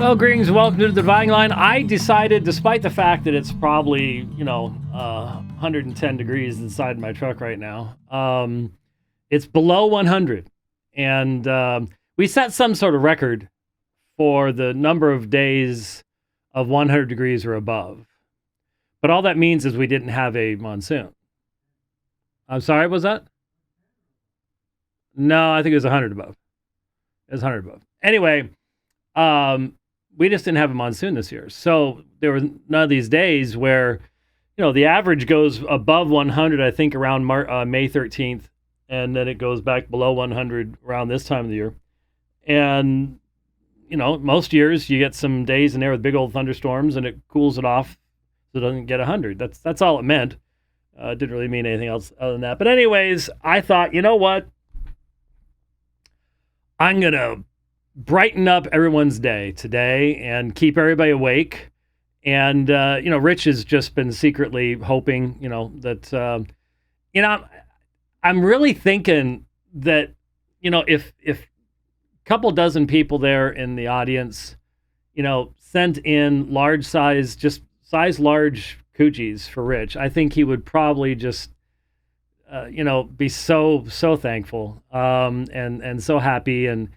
Well, greetings and welcome to the Dividing Line. I decided, despite the fact that it's probably, 110 degrees inside my truck right now, it's below 100. And we set some sort of record for the number of days of 100 degrees or above. But all that means is we didn't have a monsoon. I'm sorry, was that? No, I think it was 100 above. It was 100 above. Anyway, we just didn't have a monsoon this year. So there were none of these days where, the average goes above 100, I think, around May 13th, and then it goes back below 100 around this time of the year. And, most years you get some days in there with big old thunderstorms, and it cools it off so it doesn't get 100. That's all it meant. It didn't really mean anything else other than that. But anyways, I thought, you know what? I'm going to brighten up everyone's day today and keep everybody awake. And, Rich has just been secretly hoping, that, I'm really thinking that, if a couple dozen people there in the audience, sent in large size large coochies for Rich, I think he would probably just, be so thankful and so happy and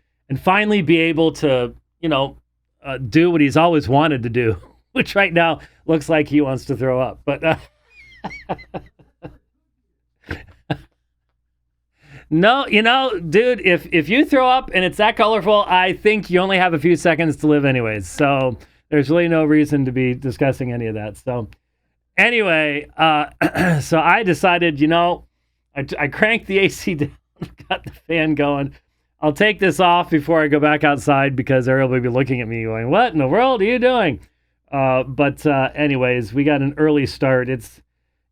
finally be able to, do what he's always wanted to do, which right now looks like he wants to throw up. But no, dude, if you throw up and it's that colorful, I think you only have a few seconds to live anyways. So there's really no reason to be discussing any of that. So anyway, so I decided, I cranked the AC down, got the fan going. I'll take this off before I go back outside because everybody will be looking at me going, what in the world are you doing? But anyways, we got an early start. It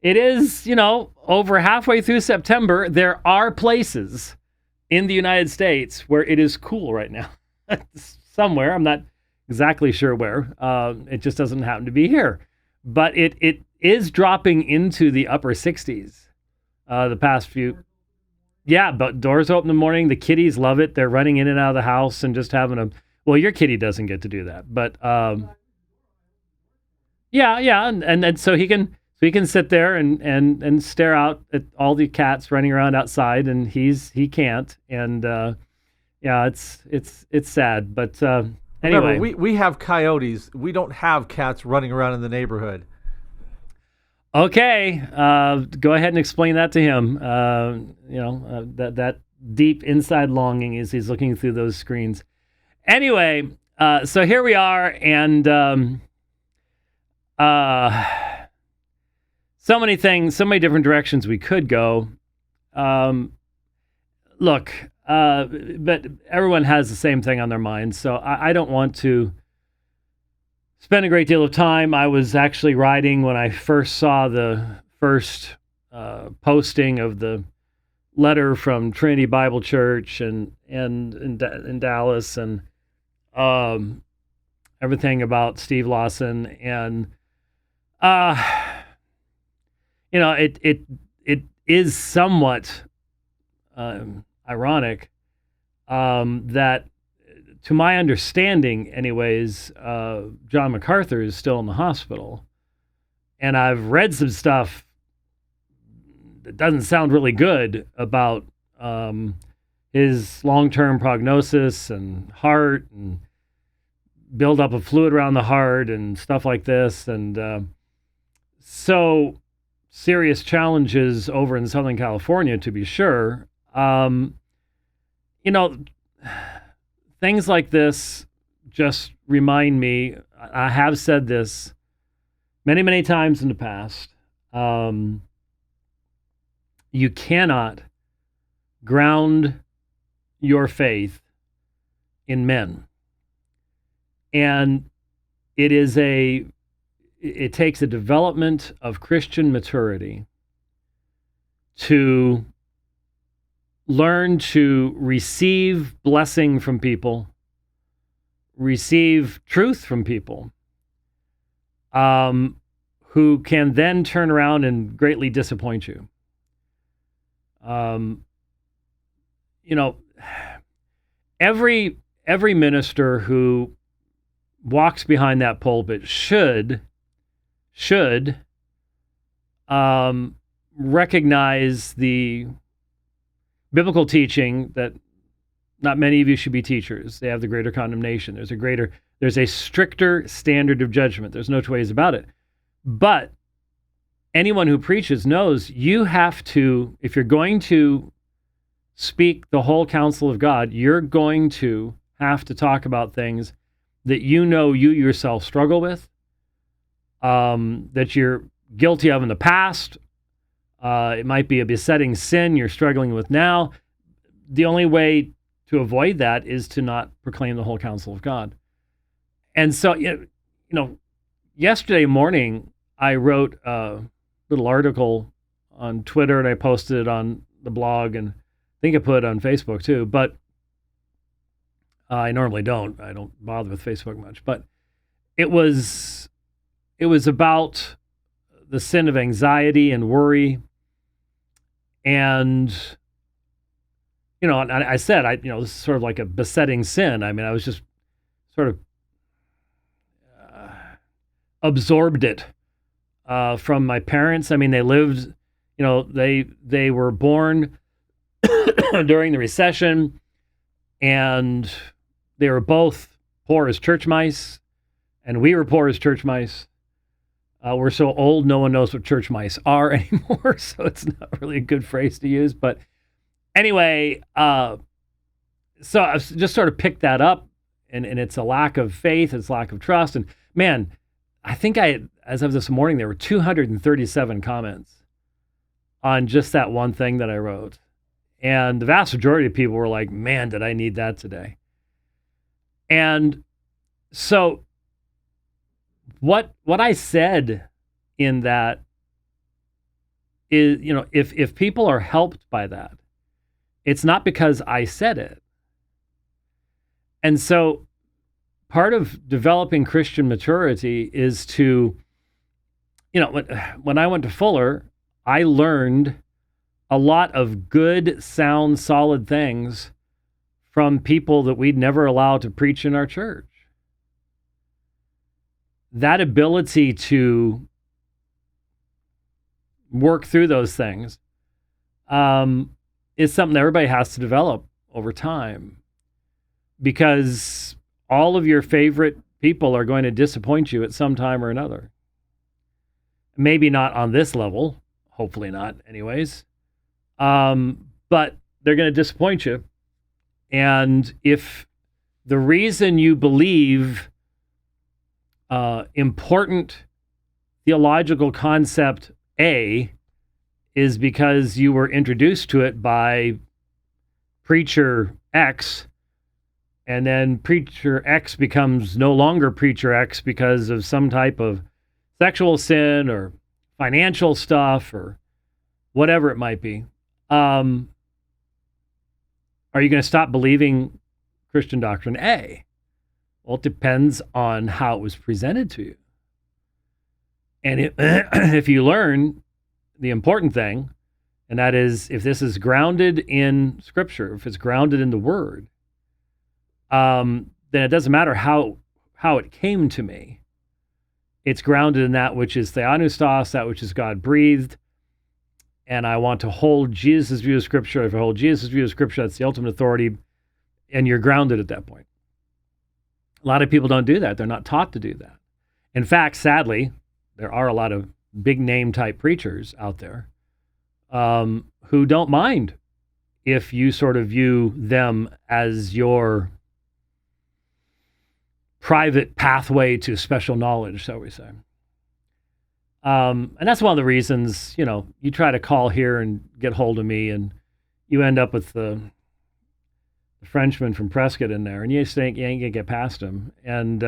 is, over halfway through September. There are places in the United States where it is cool right now. Somewhere, I'm not exactly sure where. It just doesn't happen to be here. But it is dropping into the upper 60s the past few. Yeah, but doors open in the morning. The kitties love it. They're running in and out of the house and just having well, your kitty doesn't get to do that, but yeah, and so he can sit there and stare out at all the cats running around outside, and he can't, and yeah, it's sad, but anyway, remember, we have coyotes. We don't have cats running around in the neighborhood. Okay, go ahead and explain that to him. That deep inside longing as he's looking through those screens. Anyway, so here we are, and so many things, so many different directions we could go. Look, but everyone has the same thing on their mind, so I don't want to spent a great deal of time. I was actually riding when I first saw the first posting of the letter from Trinity Bible Church and in Dallas and everything about Steve Lawson, and it is somewhat ironic that, to my understanding, anyways, John MacArthur is still in the hospital. And I've read some stuff that doesn't sound really good about his long-term prognosis and heart and buildup of fluid around the heart and stuff like this. And so serious challenges over in Southern California, to be sure. Things like this just remind me, I have said this many, many times in the past, you cannot ground your faith in men. And it takes a development of Christian maturity to learn to receive blessing from people, receive truth from people, who can then turn around and greatly disappoint you. Every minister who walks behind that pulpit should recognize the biblical teaching that not many of you should be teachers. They have the greater condemnation. There's a stricter standard of judgment. There's no two ways about it. But anyone who preaches knows you have to, if you're going to speak the whole counsel of God, you're going to have to talk about things that you know you yourself struggle with, that you're guilty of in the past. It might be a besetting sin you're struggling with now. The only way to avoid that is to not proclaim the whole counsel of God. And so, yesterday morning, I wrote a little article on Twitter and I posted it on the blog, and I think I put it on Facebook too, but I normally don't. I don't bother with Facebook much, but it was about the sin of anxiety and worry. And, I said, this is sort of like a besetting sin. I mean, I was just sort of absorbed it from my parents. I mean, they lived, they were born during the recession, and they were both poor as church mice, and we were poor as church mice. We're so old, no one knows what church mice are anymore, so it's not really a good phrase to use. But anyway, so I just sort of picked that up, and it's a lack of faith, it's lack of trust. And man, I think as of this morning, there were 237 comments on just that one thing that I wrote. And the vast majority of people were like, man, did I need that today? And so what I said in that is, if people are helped by that, it's not because I said it. And so part of developing Christian maturity is to, when I went to Fuller, I learned a lot of good, sound, solid things from people that we'd never allow to preach in our church. That ability to work through those things is something that everybody has to develop over time, because all of your favorite people are going to disappoint you at some time or another. Maybe not on this level, hopefully not anyways, but they're going to disappoint you. And if the reason you believe important theological concept A is because you were introduced to it by preacher X, and then preacher X becomes no longer preacher X because of some type of sexual sin or financial stuff or whatever it might be, are you going to stop believing Christian doctrine A? Well, it depends on how it was presented to you. And if you learn the important thing, and that is, if this is grounded in Scripture, if it's grounded in the Word, then it doesn't matter how it came to me. It's grounded in that which is theopneustos, that which is God-breathed, and I want to hold Jesus' view of Scripture. If I hold Jesus' view of Scripture, that's the ultimate authority, and you're grounded at that point. A lot of people don't do that. They're not taught to do that. In fact, sadly, there are a lot of big-name type preachers out there who don't mind if you sort of view them as your private pathway to special knowledge, so we say. And that's one of the reasons, you try to call here and get hold of me, and you end up with the Frenchman from Prescott in there, and you think you ain't gonna get past him. And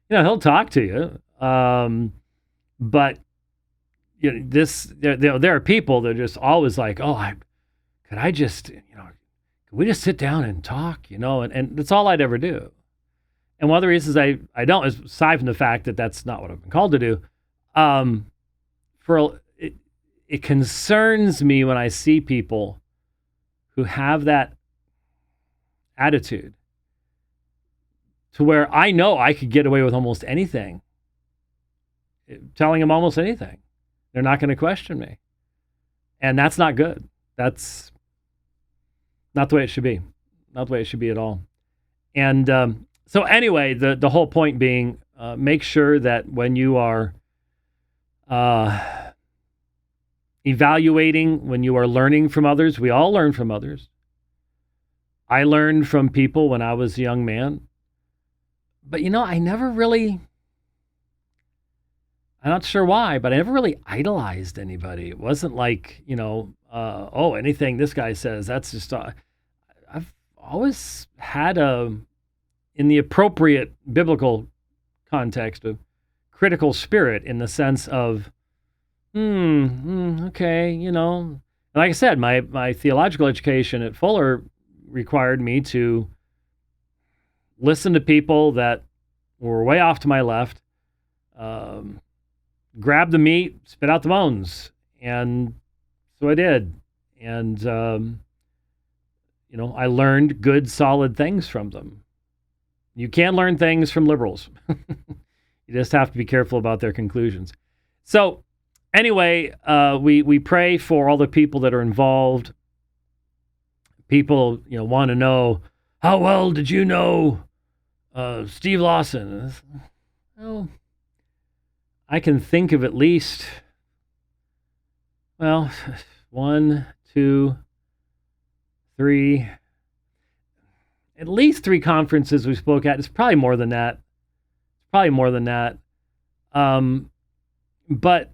he'll talk to you, but there are people that are just always like, could we just sit down and talk, and that's all I'd ever do. And one of the reasons I don't is, aside from the fact that that's not what I've been called to do, it concerns me when I see people who have that attitude to where I know I could get away with almost anything, telling them almost anything. They're not going to question me. And that's not good. That's not the way it should be. Not the way it should be at all. And so anyway, the whole point being, make sure that when you are evaluating, when you are learning from others, we all learn from others. I learned from people when I was a young man. But, I never really, I'm not sure why, but I never really idolized anybody. It wasn't like, anything this guy says, that's just, I've always had in the appropriate biblical context, a critical spirit in the sense of, okay, like I said, my theological education at Fuller required me to listen to people that were way off to my left, grab the meat, spit out the bones. And so I did. And, I learned good, solid things from them. You can learn things from liberals. You just have to be careful about their conclusions. So anyway, we pray for all the people that are involved. People, want to know, how well did you know Steve Lawson? Well, I can think of at least, 1, 2, 3, at least 3 conferences we spoke at. It's probably more than that. But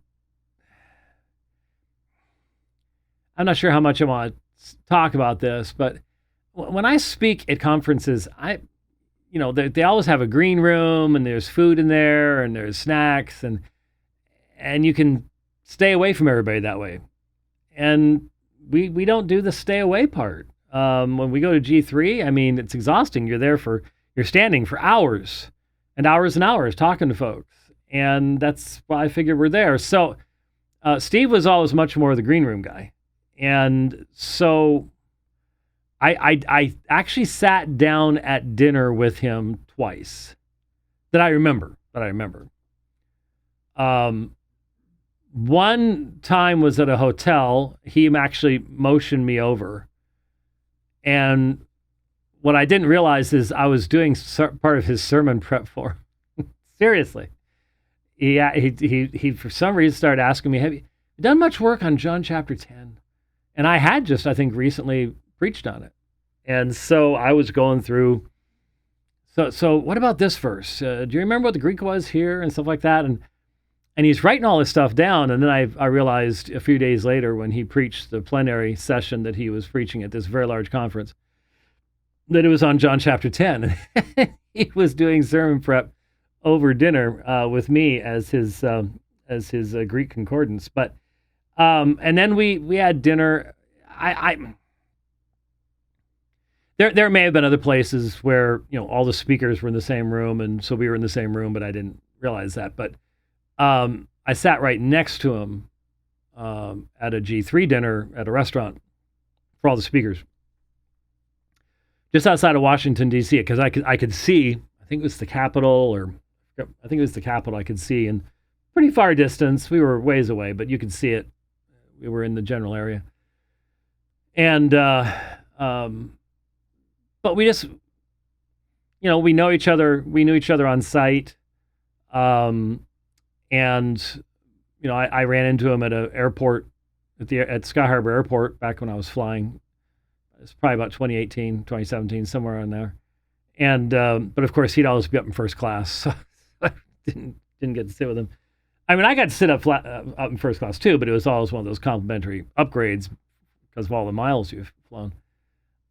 I'm not sure how much I want to talk about this, but when I speak at conferences, they always have a green room and there's food in there and there's snacks and you can stay away from everybody that way. And we don't do the stay away part. When we go to G3, it's exhausting. You're standing for hours and hours and hours talking to folks. And that's why I figured we're there. So Steve was always much more the green room guy. And so I actually sat down at dinner with him twice that I remember. One time was at a hotel. He actually motioned me over. And what I didn't realize is I was doing part of his sermon prep for him. Seriously. He for some reason started asking me, have you done much work on John chapter 10? And I had just, I think, recently preached on it. And so I was going through, so what about this verse? Do you remember what the Greek was here and stuff like that? And he's writing all this stuff down. And then I realized a few days later when he preached the plenary session that he was preaching at this very large conference, that it was on John chapter 10. He was doing sermon prep over dinner with me as his Greek concordance. But and then we had dinner. There may have been other places where all the speakers were in the same room, and so we were in the same room, but I didn't realize that. But I sat right next to him at a G3 dinner at a restaurant for all the speakers, just outside of Washington D.C. because I could see. I think it was the Capitol, I could see in pretty far distance. We were ways away, but you could see it. We were in the general area, and but we just, we know each other. We knew each other on site, and I ran into him at an airport at Sky Harbor Airport back when I was flying. It's probably about 2018, 2017, somewhere on there. And but of course he'd always be up in first class, so I didn't get to sit with him. I got to sit up in first class too, but it was always one of those complimentary upgrades because of all the miles you've flown.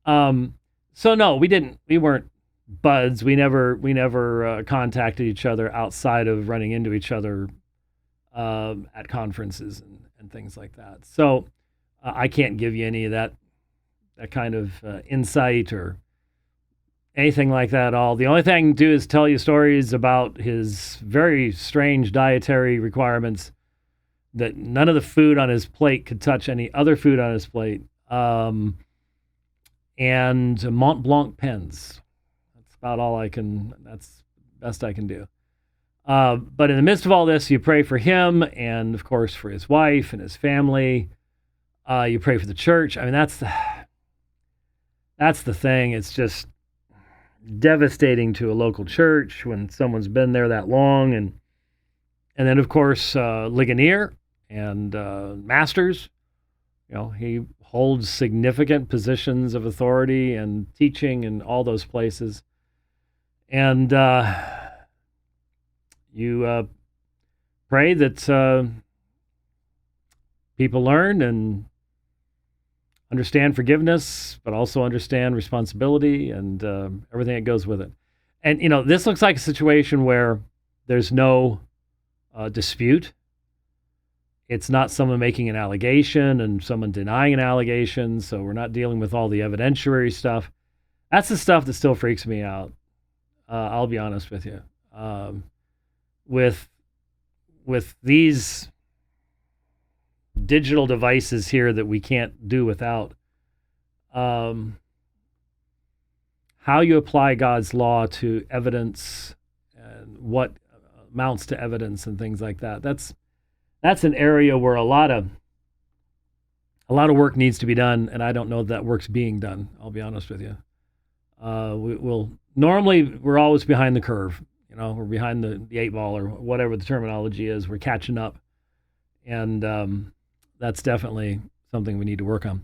So no, we weren't buds. We never contacted each other outside of running into each other at conferences and things like that. So I can't give you any of that kind of insight or anything like that at all. The only thing I can do is tell you stories about his very strange dietary requirements, that none of the food on his plate could touch any other food on his plate, and Mont Blanc pens. That's about all that's best I can do. But in the midst of all this, you pray for him and, of course, for his wife and his family. You pray for the church. I mean, that's the thing. It's just devastating to a local church when someone's been there that long. And then, of course, Ligonier and Masters. He holds significant positions of authority and teaching in all those places. And you pray that people learn and understand forgiveness, but also understand responsibility and everything that goes with it. And, this looks like a situation where there's no dispute. It's not someone making an allegation and someone denying an allegation, so we're not dealing with all the evidentiary stuff. That's the stuff that still freaks me out. I'll be honest with you. With these digital devices here that we can't do without, how you apply God's law to evidence and what amounts to evidence and things like that. That's an area where a lot of work needs to be done, and I don't know that work's being done. I'll be honest with you. We're always behind the curve. We're behind the 8 ball or whatever the terminology is. We're catching up, and that's definitely something we need to work on.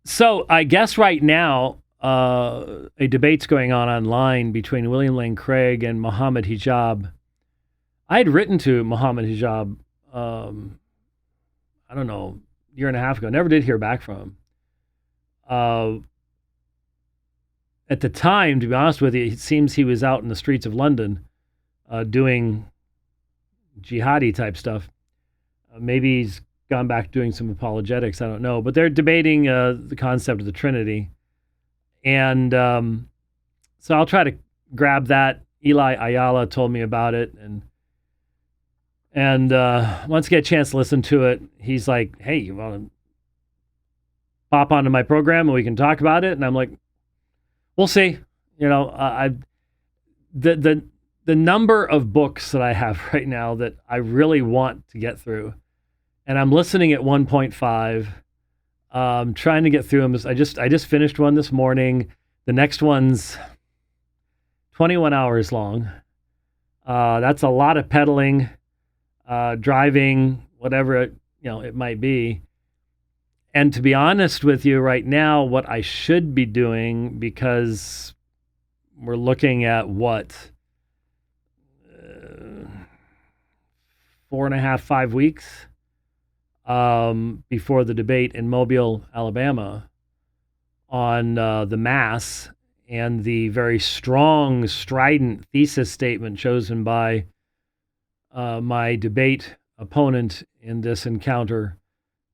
So I guess right now a debate's going on online between William Lane Craig and Muhammed Hijab. I had written to Muhammed Hijab, I don't know, a year and a half ago. Never did hear back from him. At the time, to be honest with you, it seems he was out in the streets of London doing jihadi type stuff. Maybe he's gone back doing some apologetics. I don't know. But they're debating the concept of the Trinity. And so I'll try to grab that. Eli Ayala told me about it. And once I get a chance to listen to it, he's like, hey, you want to pop onto my program and we can talk about it? And I'm like, we'll see. The number of books that I have right now that I really want to get through, and I'm listening at 1.5, trying to get through them. I just finished one this morning. The next one's 21 hours long. That's a lot of pedaling, driving, whatever it might be. And to be honest with you right now, what I should be doing, because we're looking at 4.5, 5 weeks before the debate in Mobile, Alabama, on the Mass and the very strong, strident thesis statement chosen by my debate opponent in this encounter,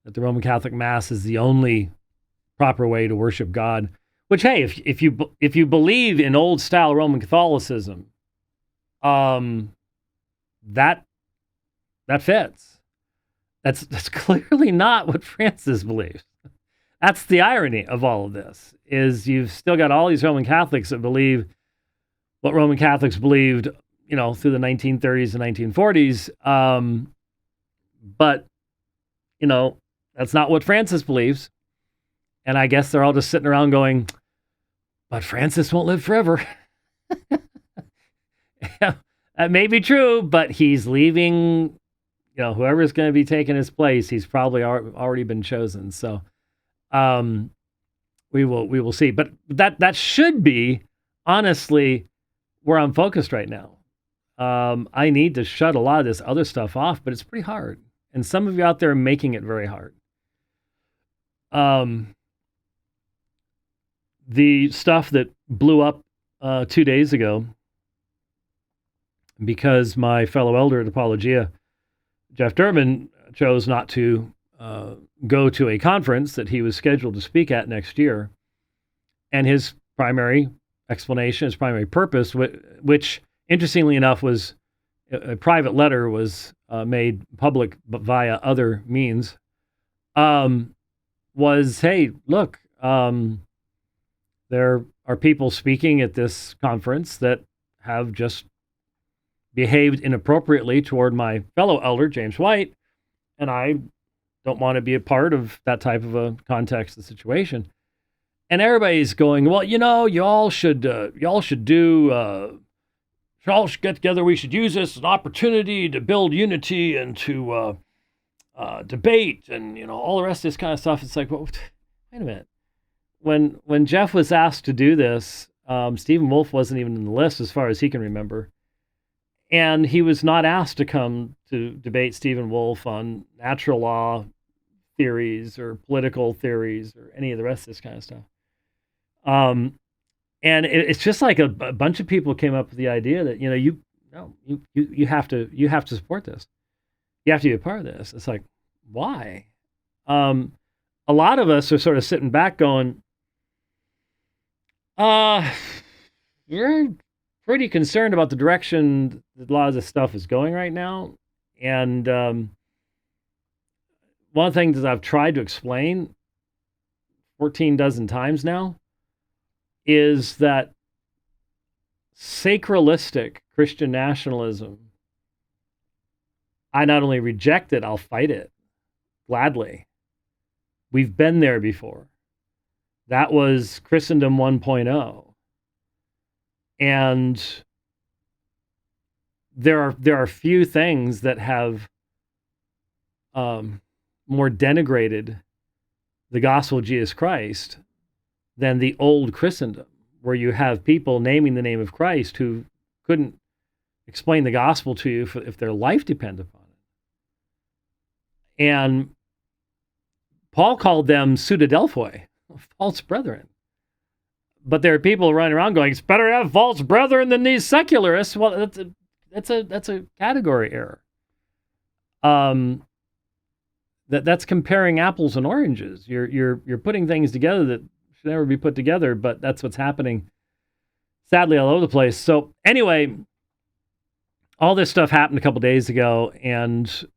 that the Roman Catholic Mass is the only proper way to worship God. Which, hey, if you believe in old style Roman Catholicism, that fits. That's clearly not what Francis believes. That's the irony of all of this, is you've still got all these Roman Catholics that believe what Roman Catholics believed, through the 1930s and 1940s. But, that's not what Francis believes. And I guess they're all just sitting around going, but Francis won't live forever. Yeah, that may be true, but he's leaving, whoever's going to be taking his place, he's probably already been chosen. So we will see. But that should be, honestly, where I'm focused right now. I need to shut a lot of this other stuff off, but it's pretty hard. And some of you out there are making it very hard. The stuff that blew up 2 days ago, because my fellow elder at Apologia, Jeff Durbin, chose not to go to a conference that he was scheduled to speak at next year. And his primary explanation, his primary purpose, which interestingly enough was a private letter, was made public but via other means, was, hey, look, they're are people speaking at this conference that have just behaved inappropriately toward my fellow elder, James White, and I don't want to be a part of that type of a context of the situation. And everybody's going, well, y'all should get together. We should use this as an opportunity to build unity and to debate and all the rest of this kind of stuff. It's like, well, wait a minute. When Jeff was asked to do this, Stephen Wolfe wasn't even in the list as far as he can remember. And he was not asked to come to debate Stephen Wolfe on natural law theories or political theories or any of the rest of this kind of stuff. And it's just like a bunch of people came up with the idea that you have to support this. You have to be a part of this. It's like, why? A lot of us are sort of sitting back going, we're pretty concerned about the direction that a lot of this stuff is going right now. And one of the things that I've tried to explain 14 dozen times now is that sacralistic Christian nationalism, I not only reject it, I'll fight it gladly. We've been there before. That was Christendom 1.0. And there are few things that have more denigrated the gospel of Jesus Christ than the old Christendom, where you have people naming the name of Christ who couldn't explain the gospel to you if their life depended upon it. And Paul called them pseudadelphoi, false brethren. But there are people running around going, it's better to have false brethren than these secularists. Well, that's a category error. That's comparing apples and oranges. You're putting things together that should never be put together, but that's what's happening, sadly, all over the place. So anyway, all this stuff happened a couple days ago, and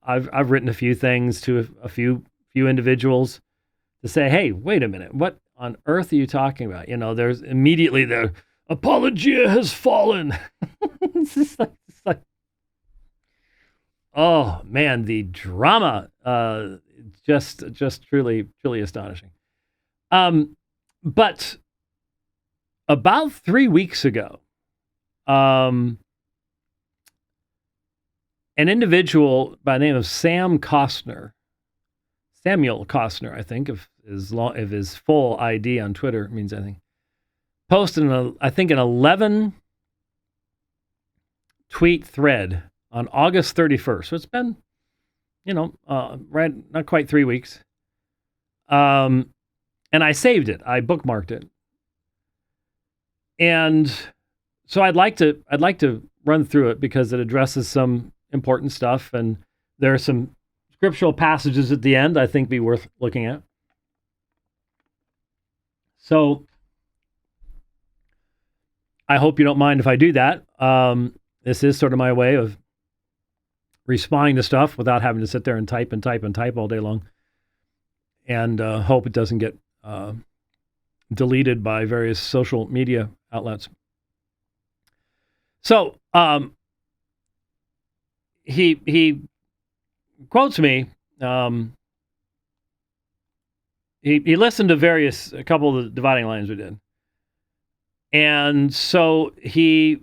I've written a few things to a few individuals to say, hey, wait a minute, what on earth are you talking about? There's immediately the apologia has fallen. It's like, oh man, the drama, just truly astonishing. But about 3 weeks ago, an individual by the name of Samuel Costner, I think, if his full ID on Twitter means anything, posted an 11 tweet thread on August 31st. So it's been, right, not quite 3 weeks. And I saved it. I bookmarked it. And so I'd like to run through it because it addresses some important stuff, and there are some scriptural passages at the end I think be worth looking at. So I hope you don't mind if I do that. This is sort of my way of responding to stuff without having to sit there and type all day long, and hope it doesn't get deleted by various social media outlets. So he quotes me. He listened to a couple of the dividing lines we did. And so he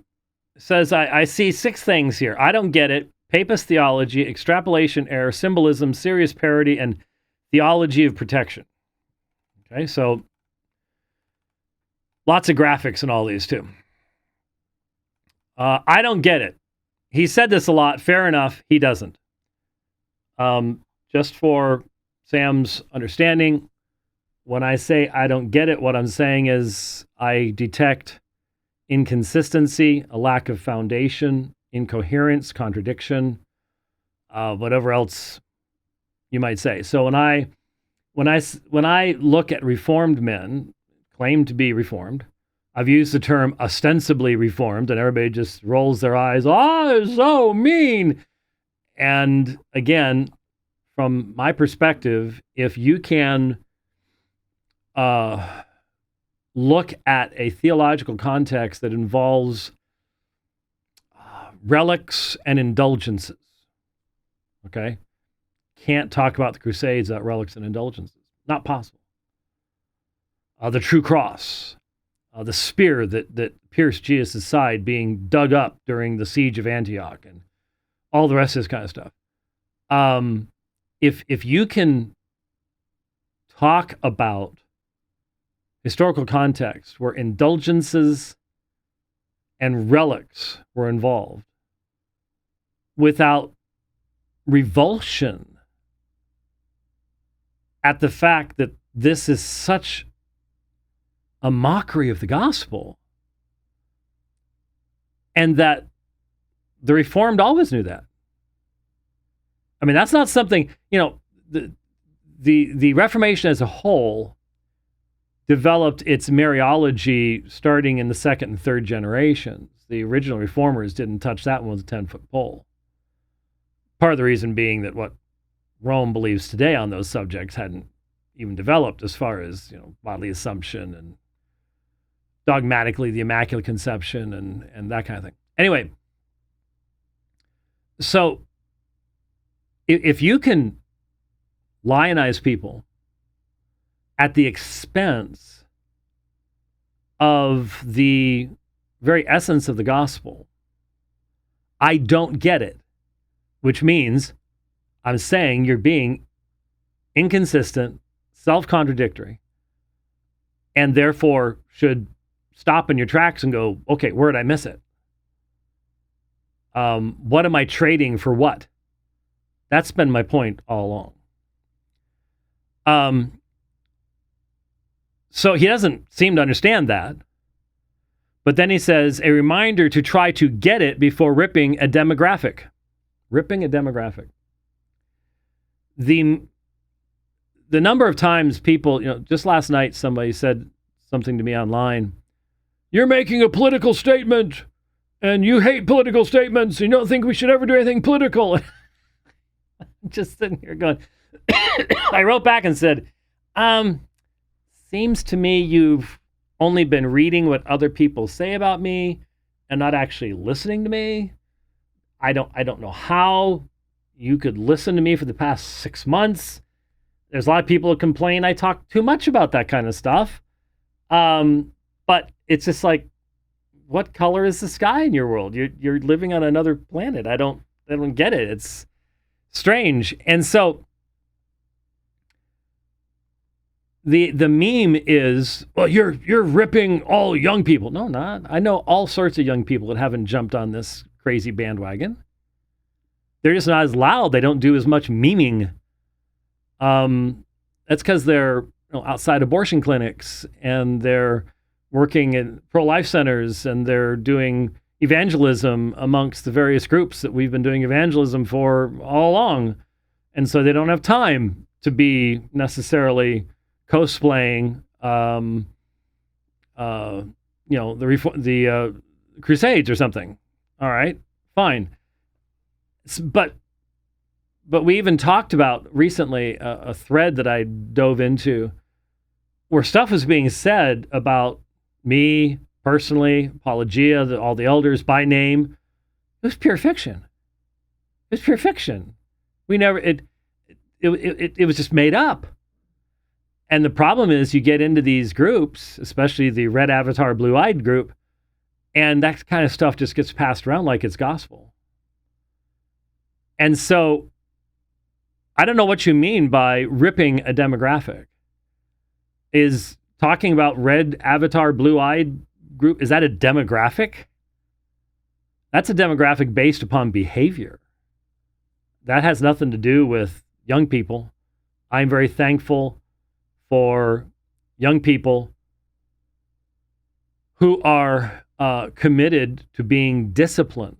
says, I see 6 things here. I don't get it. Papist theology, extrapolation error, symbolism, serious parody, and theology of protection. Okay, so lots of graphics in all these too. I don't get it. He said this a lot. Fair enough. He doesn't. Just for Sam's understanding, when I say I don't get it, what I'm saying is I detect inconsistency, a lack of foundation, incoherence, contradiction, whatever else you might say. So when I look at Reformed men, claim to be Reformed, I've used the term ostensibly Reformed, and everybody just rolls their eyes. Oh, so mean. And again, from my perspective, if you can look at a theological context that involves relics and indulgences. Okay? Can't talk about the Crusades without relics and indulgences. Not possible. The true cross, the spear that pierced Jesus' side being dug up during the siege of Antioch, and all the rest of this kind of stuff. If you can talk about historical context where indulgences and relics were involved without revulsion at the fact that this is such a mockery of the gospel, and that the Reformed always knew that. I mean, that's not something, the Reformation as a whole developed its Mariology starting in the second and third generations. The original Reformers didn't touch that one with a 10-foot pole. Part of the reason being that what Rome believes today on those subjects hadn't even developed, as far as bodily assumption and dogmatically the Immaculate Conception and that kind of thing. Anyway, so if you can lionize people at the expense of the very essence of the gospel, I don't get it. Which means I'm saying you're being inconsistent, self-contradictory, and therefore should stop in your tracks and go, okay, where did I miss it? What am I trading for what? That's been my point all along. So he doesn't seem to understand that. But then he says, a reminder to try to get it before ripping a demographic. Ripping a demographic. The number of times people, just last night somebody said something to me online. You're making a political statement, and you hate political statements. You don't think we should ever do anything political. Just sitting here going, I wrote back and said, seems to me you've only been reading what other people say about me and not actually listening to me. I don't know how you could listen to me for the past 6 months. There's a lot of people who complain I talk too much about that kind of stuff. But it's just like, what color is the sky in your world? You're living on another planet. I don't get it. It's strange. And so the meme is, well, you're ripping all young people. No, not. I know all sorts of young people that haven't jumped on this crazy bandwagon. They're just not as loud. They don't do as much memeing. That's because they're outside abortion clinics, and they're working in pro-life centers, and they're doing evangelism amongst the various groups that we've been doing evangelism for all along. And so they don't have time to be necessarily cosplaying, the Crusades or something. All right, fine. But we even talked about recently a thread that I dove into where stuff was being said about me personally, Apologia, all the elders by name. It was pure fiction. It was pure fiction. We never, it was just made up. And the problem is you get into these groups, especially the red avatar, blue-eyed group, and that kind of stuff just gets passed around like it's gospel. And so I don't know what you mean by ripping a demographic. Is talking about red avatar, blue-eyed group, is that a demographic? That's a demographic based upon behavior. That has nothing to do with young people. I'm very thankful for young people who are committed to being disciplined.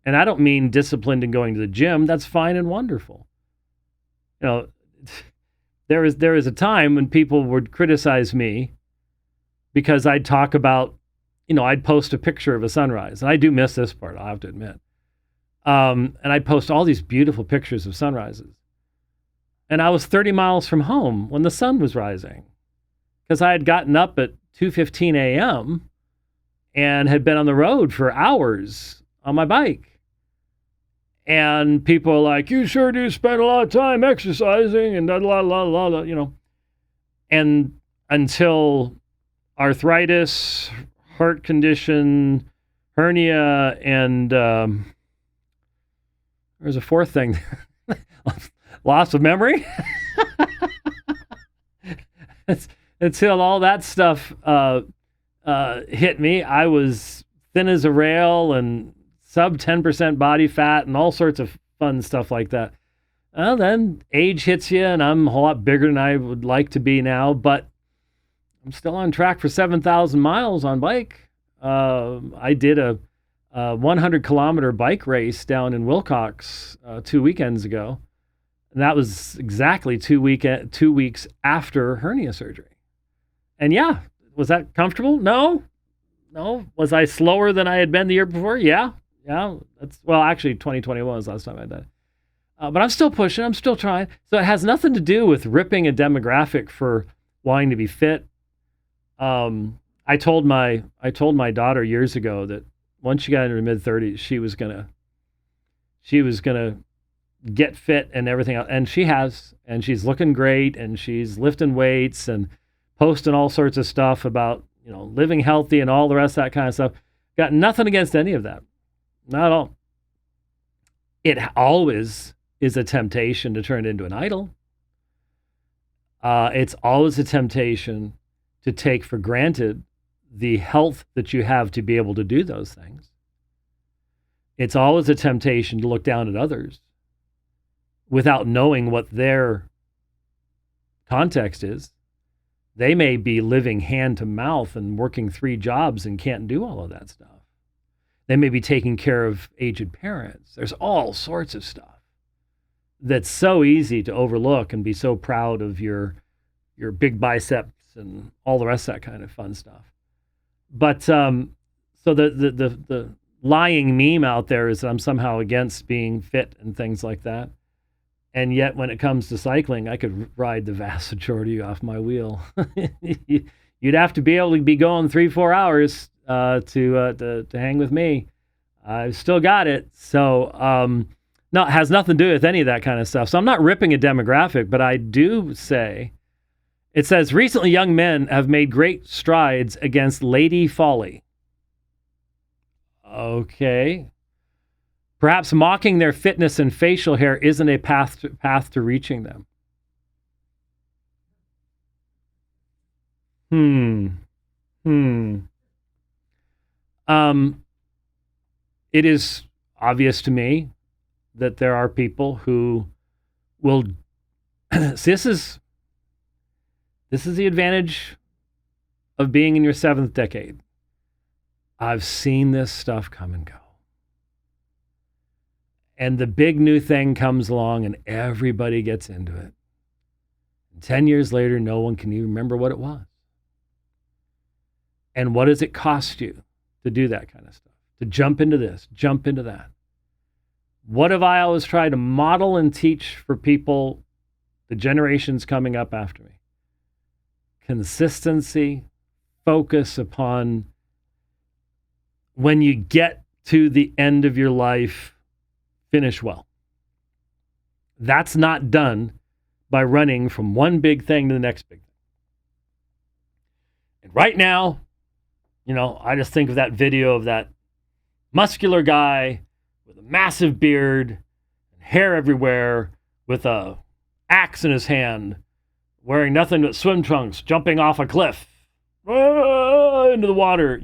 And I don't mean disciplined in going to the gym. That's fine and wonderful. There is a time when people would criticize me because I'd talk about, I'd post a picture of a sunrise. And I do miss this part, I'll have to admit. And I'd post all these beautiful pictures of sunrises. And I was 30 miles from home when the sun was rising because I had gotten up at 2:15 a.m. and had been on the road for hours on my bike. And people are like, you sure do spend a lot of time exercising and you know. And until arthritis, heart condition, hernia, and there's a fourth thing, loss of memory. Until all that stuff hit me, I was thin as a rail and sub 10% body fat and all sorts of fun stuff like that. Well, then age hits you, and I'm a whole lot bigger than I would like to be now, but I'm still on track for 7,000 miles on bike. I did a 100-kilometer bike race down in Wilcox 2 weekends ago. And that was exactly 2 weeks after hernia surgery. And yeah, was that comfortable? No. Was I slower than I had been the year before? Yeah. Actually 2021 was the last time I did. But I'm still pushing. I'm still trying. So it has nothing to do with ripping a demographic for wanting to be fit. I told my daughter years ago that once she got into her mid-30s, she was gonna get fit and everything else. And she has, and she's looking great, and she's lifting weights and posting all sorts of stuff about, living healthy and all the rest of that kind of stuff. Got nothing against any of that. Not at all. It always is a temptation to turn it into an idol. It's always a temptation to take for granted the health that you have to be able to do those things. It's always a temptation to look down at others without knowing what their context is. They may be living hand to mouth and working 3 jobs and can't do all of that stuff. They may be taking care of aged parents. There's all sorts of stuff that's so easy to overlook and be so proud of your big biceps and all the rest of that kind of fun stuff. But so the lying meme out there is that I'm somehow against being fit and things like that. And yet when it comes to cycling, I could ride the vast majority off my wheel. You'd have to be able to be going 3-4 hours to hang with me. I've still got it. So no, it has nothing to do with any of that kind of stuff. So I'm not ripping a demographic, but I do say, it says, recently young men have made great strides against lady folly. Okay. Perhaps mocking their fitness and facial hair isn't a path to reaching them. It is obvious to me that there are people who will this is the advantage of being in your 7th decade. I've seen this stuff come and go. And the big new thing comes along and everybody gets into it. And 10 years later, no one can even remember what it was. And what does it cost you to do that kind of stuff? To jump into this, jump into that. What have I always tried to model and teach for people, the generations coming up after me? Consistency, focus upon when you get to the end of your life, finish well. That's not done by running from one big thing to the next big thing. And right now, I just think of that video of that muscular guy with a massive beard and hair everywhere with a axe in his hand, wearing nothing but swim trunks, jumping off a cliff into the water,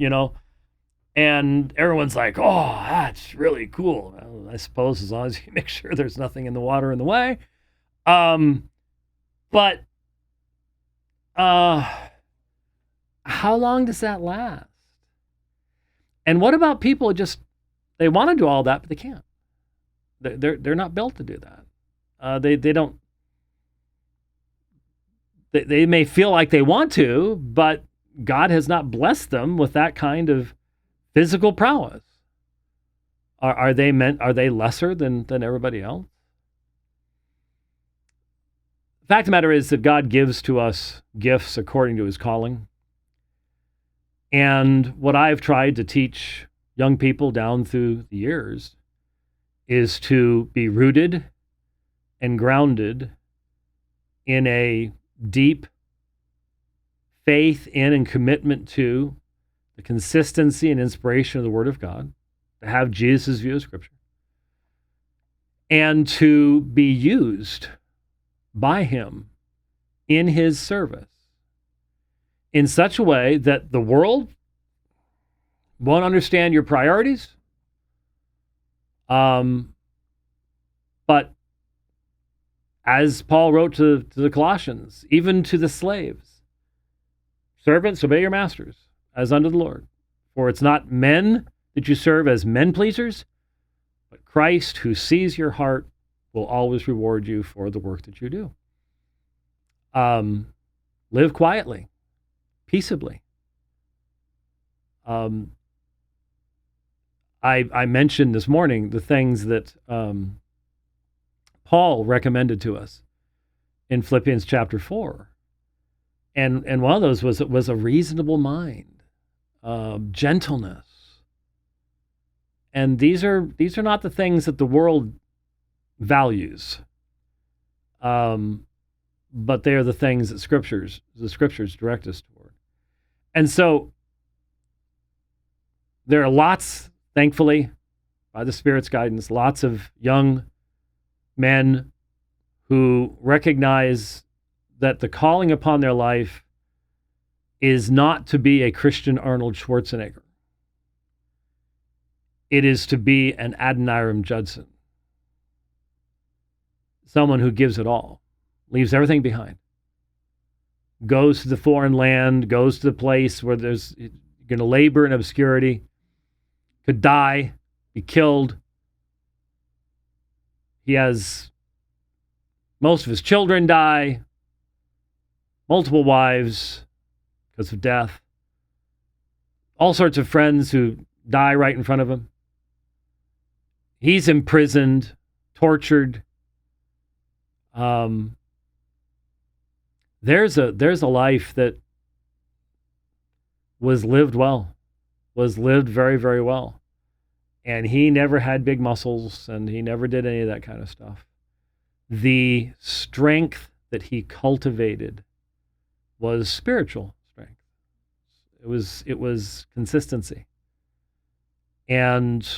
And everyone's like, oh, that's really cool. Well, I suppose as long as you make sure there's nothing in the water in the way. But how long does that last? And what about people they want to do all that, but they can't. They're not built to do that. They don't. They may feel like they want to, but God has not blessed them with that kind of physical prowess. Are they lesser than everybody else? The fact of the matter is that God gives to us gifts according to his calling. And what I've tried to teach young people down through the years is to be rooted and grounded in a deep faith in and commitment to the consistency and inspiration of the Word of God, to have Jesus' view of Scripture, and to be used by him in his service in such a way that the world won't understand your priorities, but as Paul wrote to the Colossians, even to the slaves, servants, obey your masters as unto the Lord. For it's not men that you serve as men pleasers, but Christ, who sees your heart, will always reward you for the work that you do. Live quietly, peaceably. I mentioned this morning the things that Paul recommended to us in Philippians chapter 4. And one of those was a reasonable mind, gentleness. And these are not the things that the world values, but they are the things that the scriptures direct us toward. And so there are lots, thankfully, by the Spirit's guidance, lots of young men who recognize that the calling upon their life is not to be a Christian Arnold Schwarzenegger. It is to be an Adoniram Judson. Someone who gives it all, leaves everything behind, goes to the foreign land, goes to the place where you're going to labor in obscurity, could die, be killed. He has most of his children die, multiple wives because of death, all sorts of friends who die right in front of him. He's imprisoned, tortured. There's a life that was lived well, was lived very, very well. And he never had big muscles, and he never did any of that kind of stuff. The strength that he cultivated was spiritual strength. It was consistency. And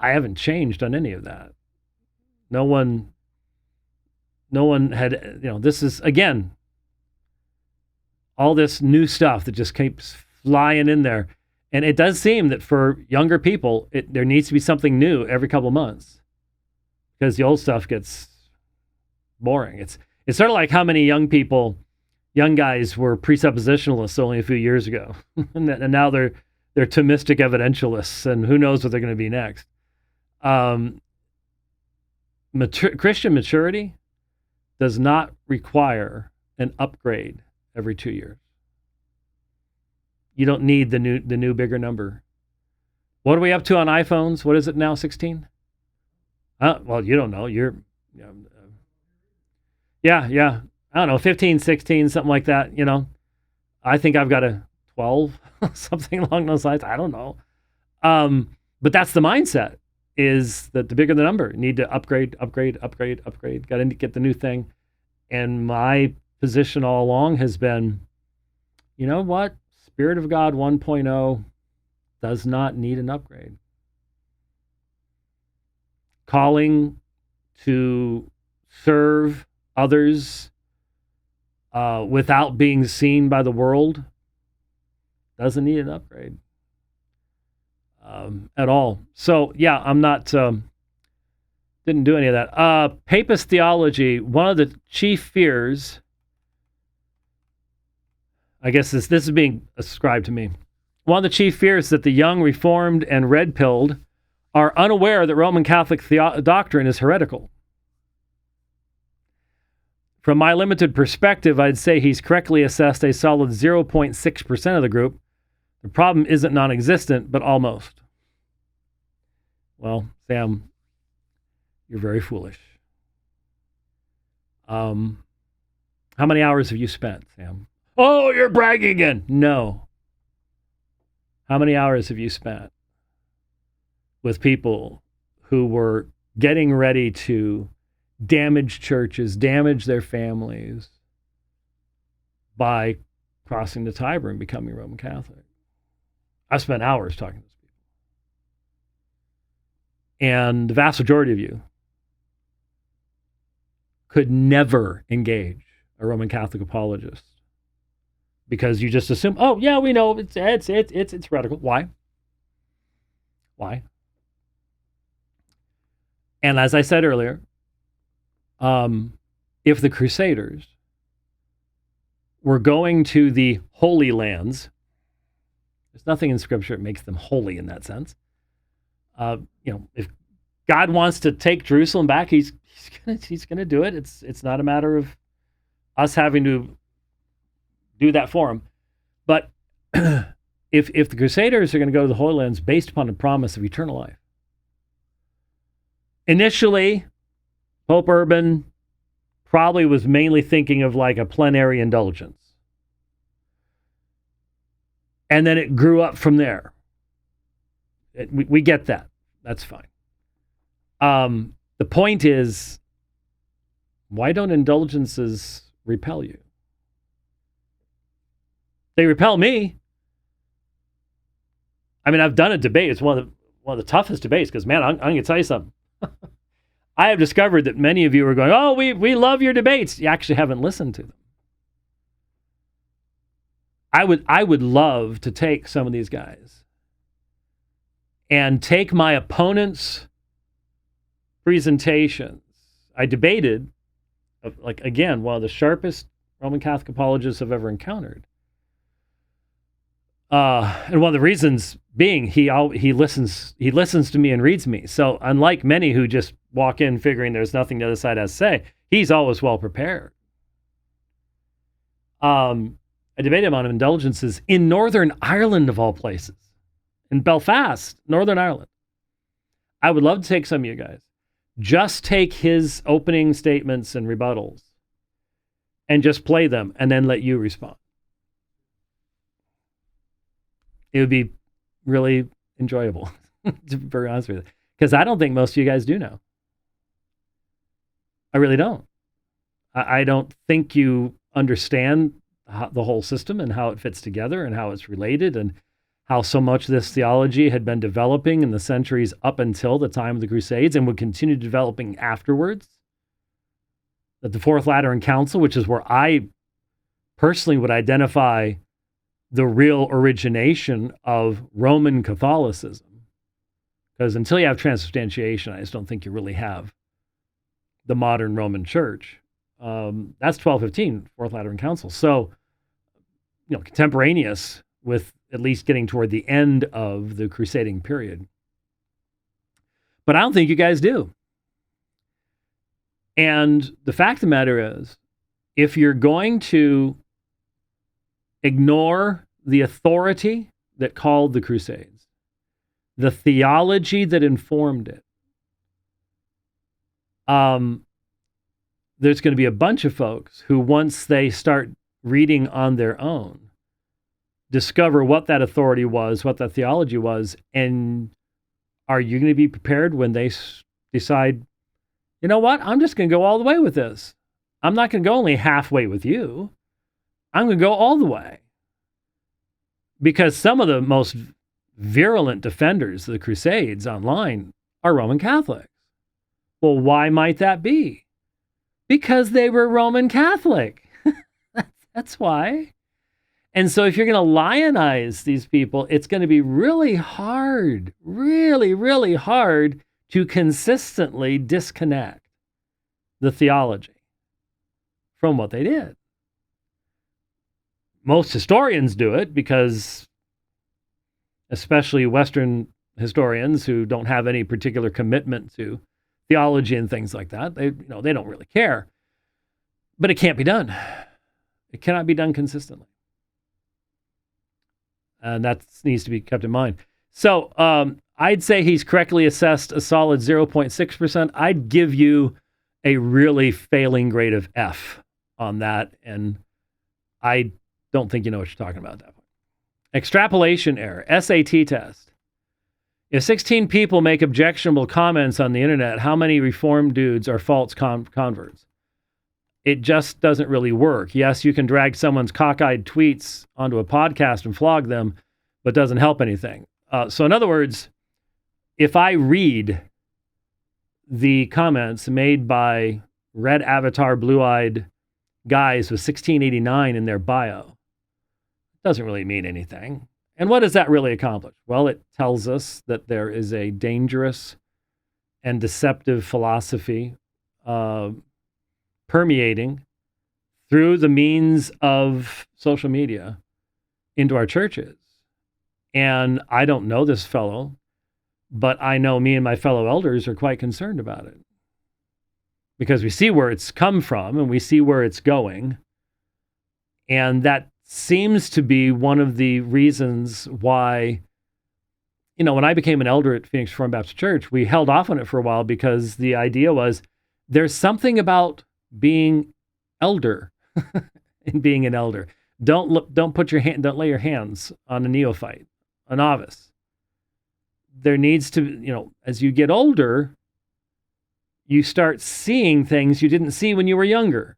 I haven't changed on any of that. No one had, this is, again, all this new stuff that just keeps flying in there. And it does seem that for younger people, there needs to be something new every couple of months because the old stuff gets boring. It's sort of like how many young guys were presuppositionalists only a few years ago. And now they're Thomistic evidentialists, and who knows what they're going to be next. Christian maturity does not require an upgrade every 2 years. You don't need the new bigger number. What are we up to on iPhones? What is it now, 16? Well, you don't know. Yeah. I don't know, 15, 16, something like that, I think I've got a 12, something along those lines. I don't know. But that's the mindset, is that the bigger the number, need to upgrade. Got to get the new thing. And my position all along has been, you know what? Spirit of God 1.0 does not need an upgrade. Calling to serve others without being seen by the world doesn't need an upgrade at all. So, yeah, I'm not, didn't do any of that. Papist theology, one of the chief fears, I guess this is being ascribed to me. One of the chief fears is that the young, reformed, and red-pilled are unaware that Roman Catholic doctrine is heretical. From my limited perspective, I'd say he's correctly assessed a solid 0.6% of the group. The problem isn't non-existent, but almost. Well, Sam, you're very foolish. How many hours have you spent, Sam? Oh, you're bragging again. No. How many hours have you spent with people who were getting ready to damage churches, damage their families by crossing the Tiber and becoming Roman Catholic? I've spent hours talking to these people. And the vast majority of you could never engage a Roman Catholic apologist because you just assume, oh yeah, we know it's radical. Why? And as I said earlier, if the Crusaders were going to the Holy Lands, there's nothing in Scripture that makes them holy in that sense. If God wants to take Jerusalem back, He's gonna do it. It's not a matter of us having to do that for Him. But if the Crusaders are going to go to the Holy Lands based upon the promise of eternal life, initially, Pope Urban probably was mainly thinking of like a plenary indulgence. And then it grew up from there. We get that. That's fine. The point is, why don't indulgences repel you? They repel me. I mean, I've done a debate. It's one of the toughest debates because, man, I'm going to tell you something. I have discovered that many of you are going, oh, we love your debates. You actually haven't listened to them. I would love to take some of these guys and take my opponent's presentations. I debated, again, one of the sharpest Roman Catholic apologists I've ever encountered. And one of the reasons being he listens to me and reads me. So unlike many who just walk in figuring there's nothing the other side has to say, he's always well prepared. I debated him on indulgences in Northern Ireland, of all places, in Belfast, Northern Ireland. I would love to take some of you guys. Just take his opening statements and rebuttals and just play them and then let you respond. It would be really enjoyable, to be very honest with you. Because I don't think most of you guys do know. I really don't. I don't think you understand the whole system and how it fits together and how it's related and how so much of this theology had been developing in the centuries up until the time of the Crusades and would continue developing afterwards. That the Fourth Lateran Council, which is where I personally would identify the real origination of Roman Catholicism, because until you have transubstantiation, I just don't think you really have the modern Roman Church. That's 1215, Fourth Lateran Council. So, contemporaneous with at least getting toward the end of the crusading period. But I don't think you guys do. And the fact of the matter is, if you're going to ignore the authority that called the Crusades, the theology that informed it, there's going to be a bunch of folks who, once they start reading on their own, discover what that authority was, what that theology was, and are you going to be prepared when they decide, you know what, I'm just going to go all the way with this. I'm not going to go only halfway with you. I'm going to go all the way. Because some of the most virulent defenders of the Crusades online are Roman Catholics. Well, why might that be? Because they were Roman Catholic. That's why. And so if you're going to lionize these people, it's going to be really hard, really, really hard to consistently disconnect the theology from what they did. Most historians do it because, especially Western historians who don't have any particular commitment to theology and things like that, they don't really care. But it can't be done. It cannot be done consistently. And that needs to be kept in mind. So I'd say he's correctly assessed a solid 0.6%. I'd give you a really failing grade of F on that, and I don't think you know what you're talking about at that point. Extrapolation error, SAT test. If 16 people make objectionable comments on the internet, how many reformed dudes are false converts? It just doesn't really work. Yes, you can drag someone's cockeyed tweets onto a podcast and flog them, but doesn't help anything. So in other words, if I read the comments made by red avatar, blue-eyed guys with 1689 in their bio, it doesn't really mean anything. And what does that really accomplish? Well, it tells us that there is a dangerous and deceptive philosophy permeating through the means of social media into our churches. And I don't know this fellow, but I know me and my fellow elders are quite concerned about it, because we see where it's come from and we see where it's going. And that seems to be one of the reasons why, when I became an elder at Phoenix Reformed Baptist Church, we held off on it for a while, because the idea was there's something about being elder and being an elder. Don't lay your hands on a neophyte, a novice. There needs to, as you get older, you start seeing things you didn't see when you were younger.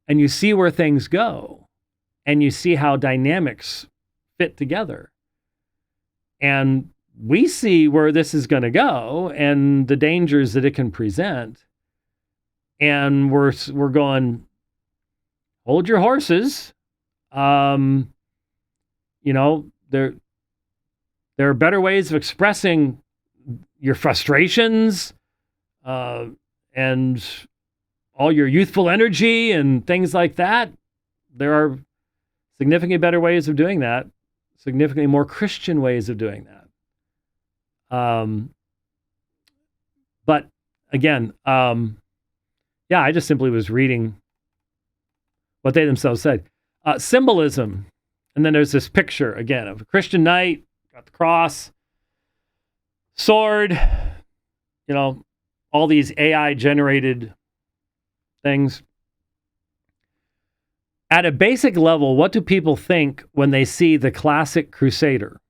And you see where things go. And you see how dynamics fit together. And we see where this is going to go and the dangers that it can present. And we're going, hold your horses. There are better ways of expressing your frustrations and all your youthful energy and things like that. There are significantly better ways of doing that, significantly more Christian ways of doing that. But again, I just simply was reading what they themselves said. Symbolism. And then there's this picture, again, of a Christian knight, got the cross, sword, all these AI-generated things. At a basic level, what do people think when they see the classic Crusader?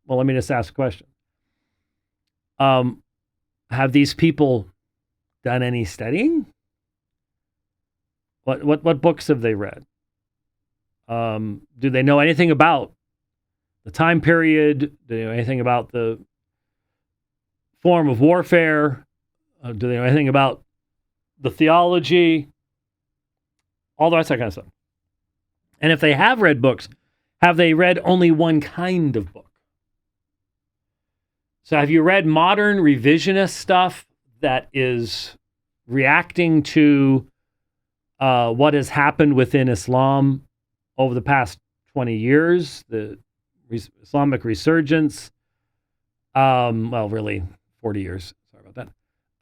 Well, let me just ask a question. Have these people done any studying? What books have they read? Do they know anything about the time period? Do they know anything about the form of warfare? Do they know anything about the theology? All the rest of that kind of stuff. And if they have read books, have they read only one kind of book? So have you read modern revisionist stuff that is reacting to what has happened within Islam over the past 20 years, the Islamic resurgence? Really 40 years. Sorry about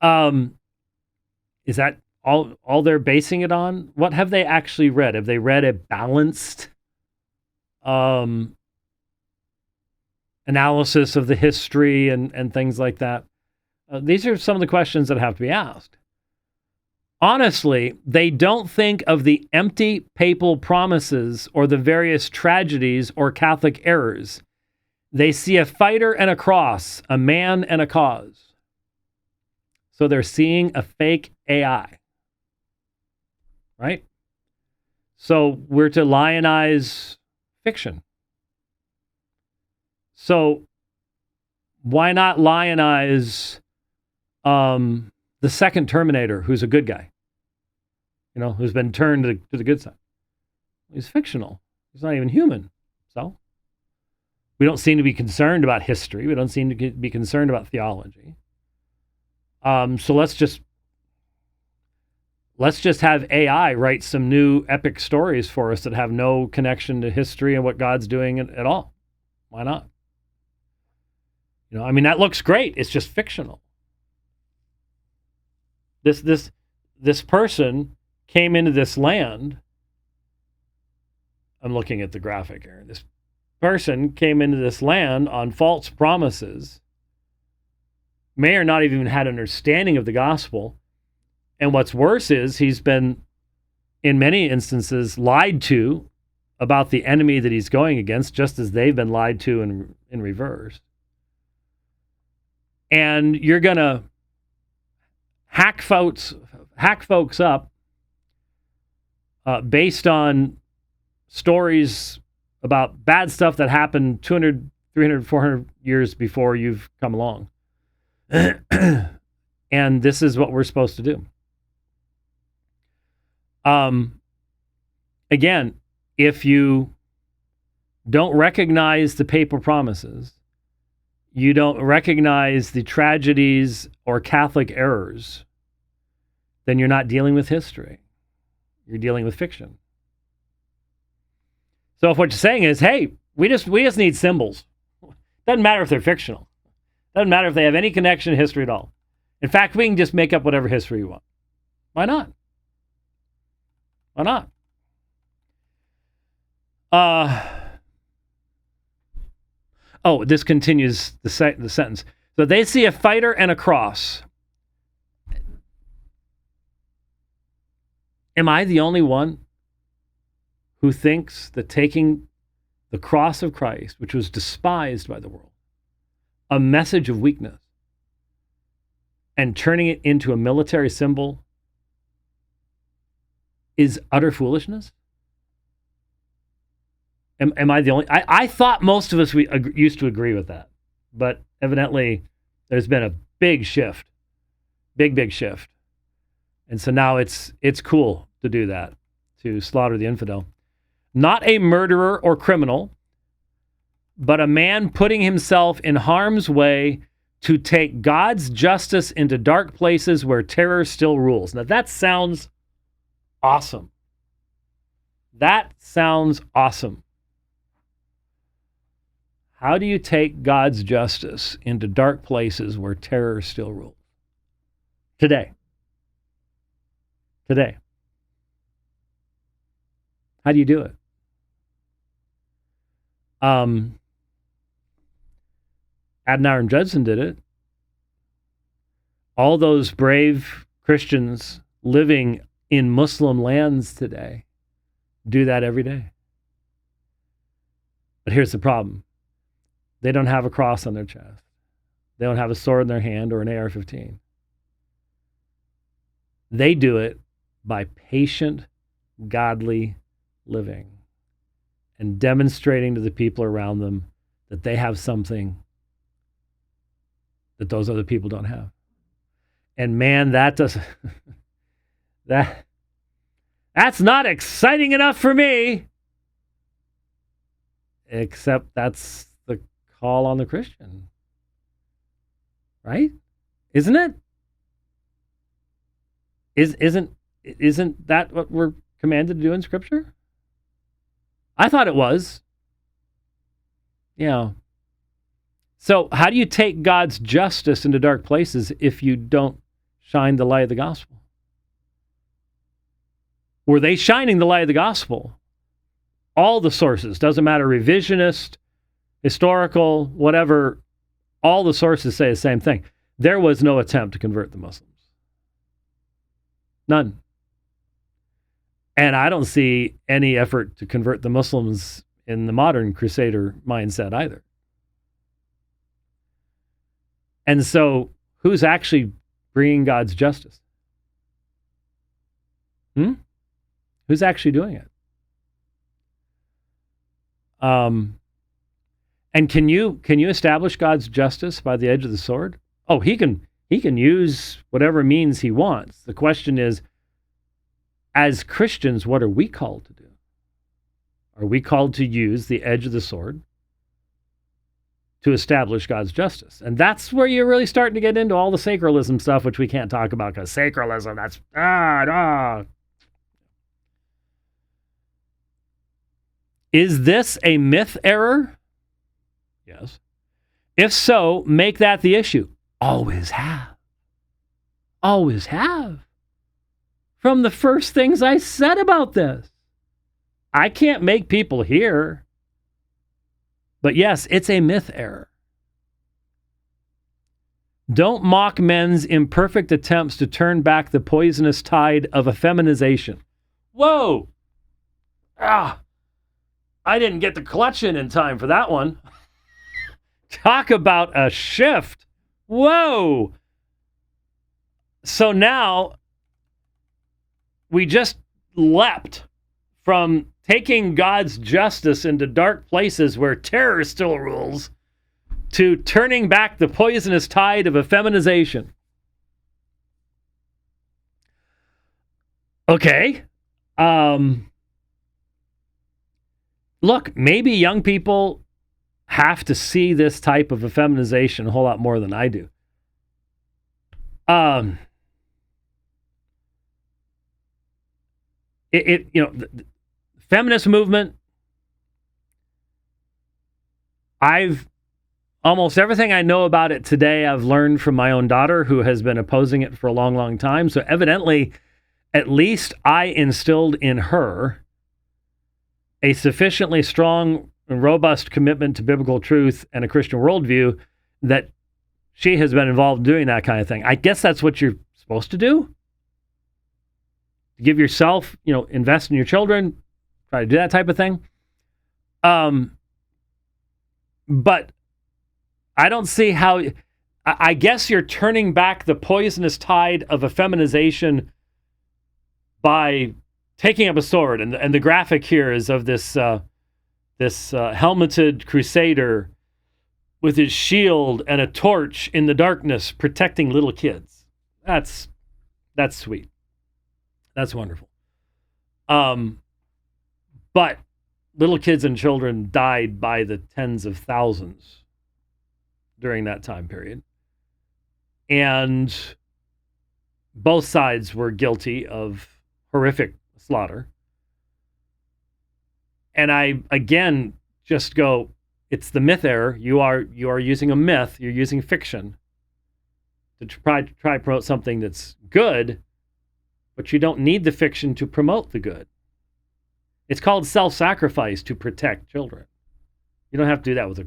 that. Is that all they're basing it on? What have they actually read? Have they read a balanced analysis of the history and things like that? These are some of the questions that have to be asked. Honestly, they don't think of the empty papal promises or the various tragedies or Catholic errors. They see a fighter and a cross, a man and a cause. So they're seeing a fake AI. Right? So we're to lionize fiction. So why not lionize the second Terminator, who's a good guy? Who's been turned to the good side. He's fictional. He's not even human. So we don't seem to be concerned about history. We don't seem to be concerned about theology. So let's just have AI write some new epic stories for us that have no connection to history and what God's doing at all. Why not? That looks great. It's just fictional. This person came into this land. I'm looking at the graphic here. This person came into this land on false promises, may or not even had an understanding of the gospel, And what's worse is he's been, in many instances, lied to about the enemy that he's going against, just as they've been lied to in reverse. And you're going to hack folks up based on stories about bad stuff that happened 200, 300, 400 years before you've come along. And this is what we're supposed to do. Again, if you don't recognize the papal promises, you don't recognize the tragedies or Catholic errors, then you're not dealing with history. You're dealing with fiction. So if what you're saying is, hey, we just need symbols. Doesn't matter if they're fictional. Doesn't matter if they have any connection to history at all. In fact, we can just make up whatever history you want. Why not? Why not? This continues the sentence. So they see a fighter and a cross. Am I the only one who thinks that taking the cross of Christ, which was despised by the world, a message of weakness, and turning it into a military symbol is utter foolishness? Am I the only? I thought most of us used to agree with that, but evidently there's been a big shift, big shift, and so now it's cool to do that, to slaughter the infidel. Not a murderer or criminal, but a man putting himself in harm's way to take God's justice into dark places where terror still rules. Now that sounds awesome. That sounds awesome. How do you take God's justice into dark places where terror still rules? Today. How do you do it? Adoniram Judson did it. All those brave Christians living in Muslim lands today do that every day. But here's the problem. They don't have a cross on their chest. They don't have a sword in their hand or an AR-15. They do it by patient, godly living and demonstrating to the people around them that they have something that those other people don't have. And man, that's not exciting enough for me. Except that's the call on the Christian. Right? Isn't it? Isn't that what we're commanded to do in Scripture? I thought it was. Yeah. So how do you take God's justice into dark places if you don't shine the light of the gospel? Were they shining the light of the gospel? All the sources, doesn't matter, revisionist, historical, whatever, all the sources say the same thing. There was no attempt to convert the Muslims. None. And I don't see any effort to convert the Muslims in the modern Crusader mindset either. And so, who's actually bringing God's justice? Who's actually doing it? And can you establish God's justice by the edge of the sword? Oh, he can use whatever means he wants. The question is, as Christians, what are we called to do? Are we called to use the edge of the sword to establish God's justice? And that's where you're really starting to get into all the sacralism stuff, which we can't talk about because sacralism, that's Is this a myth error? Yes. If so, make that the issue. Always have. Always have. From the first things I said about this. I can't make people hear. But yes, it's a myth error. Don't mock men's imperfect attempts to turn back the poisonous tide of effeminization. Whoa! I didn't get the clutch in time for that one. Talk about a shift. Whoa! So now we just leapt from taking God's justice into dark places where terror still rules to turning back the poisonous tide of effeminization. Okay. Look, maybe young people have to see this type of effeminization a whole lot more than I do. The feminist movement, almost everything I know about it today, I've learned from my own daughter who has been opposing it for a long, long time. So evidently, at least I instilled in her a sufficiently strong and robust commitment to biblical truth and a Christian worldview that she has been involved in doing that kind of thing. I guess that's what you're supposed to do. Give yourself, invest in your children, try to do that type of thing. But I don't see how, I guess you're turning back the poisonous tide of effeminization by taking up a sword. And the graphic here is of this helmeted crusader with his shield and a torch in the darkness protecting little kids. That's sweet. That's wonderful. But little kids and children died by the tens of thousands during that time period. And both sides were guilty of horrific slaughter. And I, again, just go, it's the myth error. You are using a myth. You're using fiction to try to promote something that's good, but you don't need the fiction to promote the good. It's called self-sacrifice to protect children. You don't have to do that with a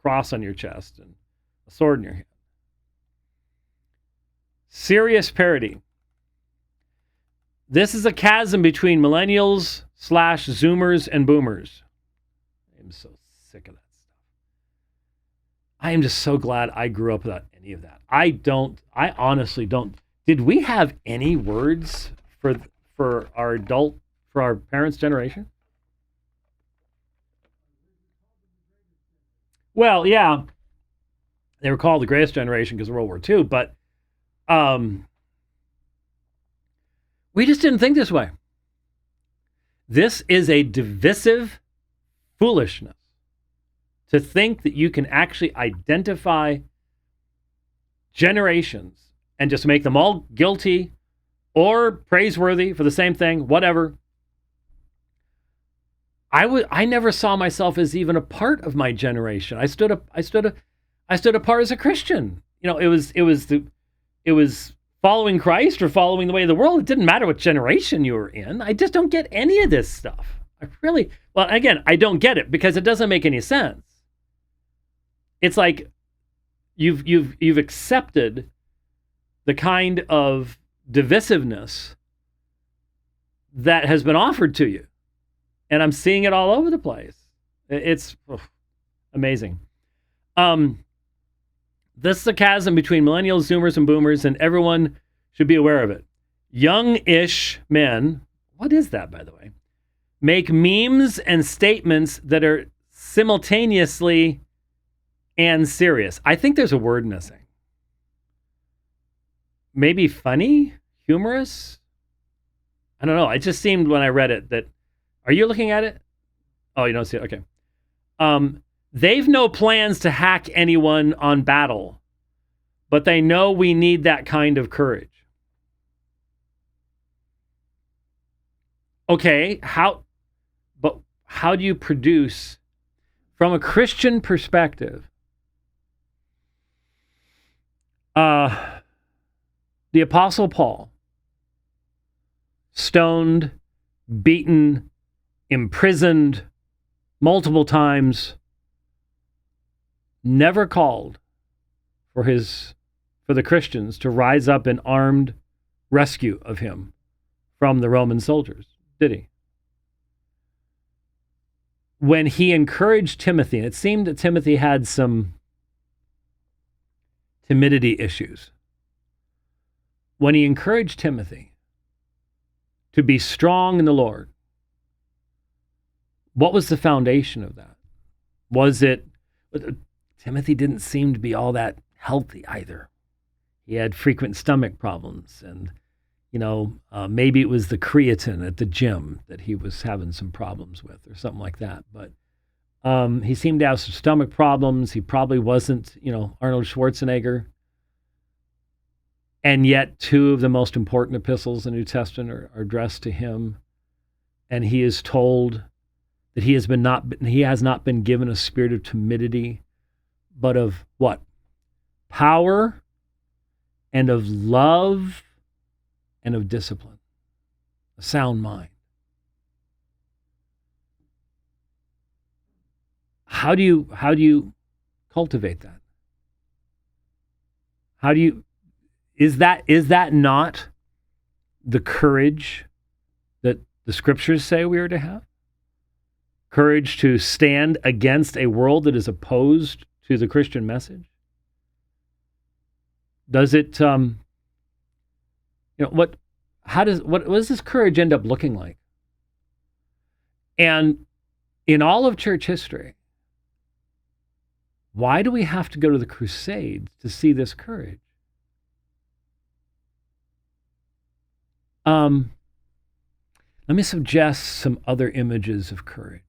cross on your chest and a sword in your hand. Serious parody. This is a chasm between millennials / Zoomers and boomers. I'm so sick of that stuff. I am just so glad I grew up without any of that. I honestly don't. Did we have any words for our parents' generation? Well, yeah. They were called the greatest generation because of World War II, but we just didn't think this way. This is a divisive foolishness to think that you can actually identify generations and just make them all guilty or praiseworthy for the same thing, whatever. I never saw myself as even a part of my generation. I stood apart as a Christian. It was following Christ or following the way of the world. It didn't matter what generation you were in. I just don't get any of this stuff. I don't get it because it doesn't make any sense. It's like you've accepted the kind of divisiveness that has been offered to you. And I'm seeing it all over the place. It's amazing. This is a chasm between millennials, Zoomers, and boomers, and everyone should be aware of it. Young-ish men, what is that, by the way, make memes and statements that are simultaneously and serious. I think there's a word missing. Maybe funny? Humorous? I don't know. It just seemed when I read it that, are you looking at it? Oh, you don't see it? Okay. They've no plans to hack anyone on battle, but they know we need that kind of courage. Okay, how do you produce, from a Christian perspective, the Apostle Paul, stoned, beaten, imprisoned multiple times, never called for the Christians to rise up in armed rescue of him from the Roman soldiers, did he? When he encouraged Timothy, and it seemed that Timothy had some timidity issues. When he encouraged Timothy to be strong in the Lord, what was the foundation of that? Was it, Timothy didn't seem to be all that healthy either. He had frequent stomach problems, and maybe it was the creatine at the gym that he was having some problems with or something like that. But he seemed to have some stomach problems. He probably wasn't, Arnold Schwarzenegger. And yet 2 of the most important epistles in the New Testament are addressed to him. And he is told that he has not been given a spirit of timidity, but of what? Power and of love and of discipline, a sound mind. How do you cultivate that? Is that not the courage that the scriptures say we are to have? Courage to stand against a world that is opposed to the Christian message? Does it, what does this courage end up looking like? And in all of church history, why do we have to go to the Crusades to see this courage? Let me suggest some other images of courage.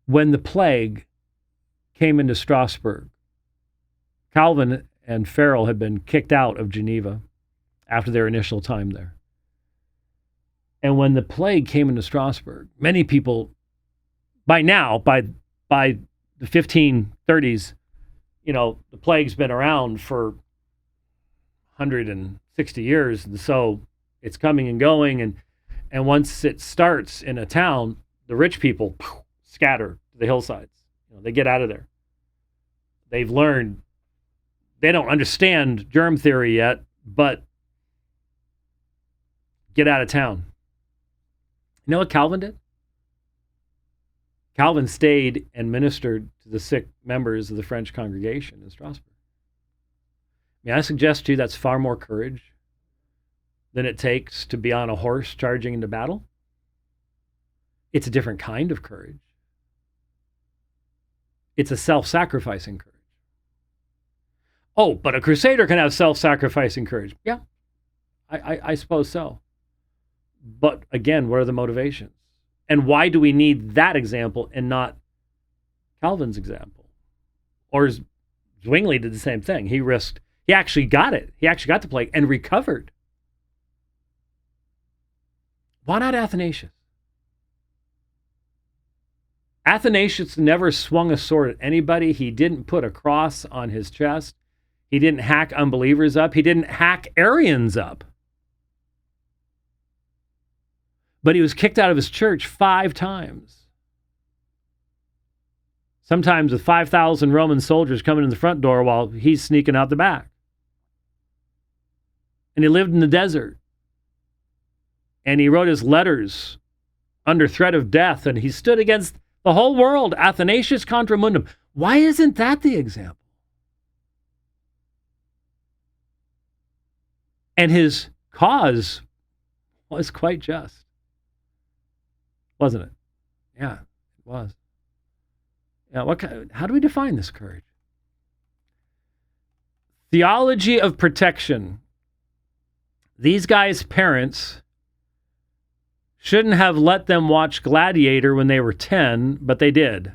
When the plague came into Strasbourg, Calvin and Farel had been kicked out of Geneva after their initial time there. And when the plague came into Strasbourg, many people, by the 1530s, the plague's been around for 160 years, and so it's coming and going, and once it starts in a town, the rich people scatter to the hillsides. They get out of there. They've learned, they don't understand germ theory yet, but get out of town. You know what Calvin did? Calvin stayed and ministered to the sick members of the French congregation in Strasbourg. May I suggest to you that's far more courage than it takes to be on a horse charging into battle? It's a different kind of courage. It's a self-sacrificing courage. Oh, but a crusader can have self-sacrificing courage. Yeah, I suppose so. But again, what are the motivations? And why do we need that example and not Calvin's example? Or Zwingli did the same thing. He actually got it. He actually got the plague and recovered. Why not Athanasius? Athanasius never swung a sword at anybody. He didn't put a cross on his chest. He didn't hack unbelievers up. He didn't hack Arians up. But he was kicked out of his church 5 times. Sometimes with 5,000 Roman soldiers coming in the front door while he's sneaking out the back. And he lived in the desert. And he wrote his letters under threat of death. And he stood against the whole world, Athanasius contra mundum. Why isn't that the example? And his cause was quite just. Wasn't it? Yeah, it was. Yeah, how do we define this courage? Theology of protection. These guys' parents shouldn't have let them watch Gladiator when they were 10, but they did.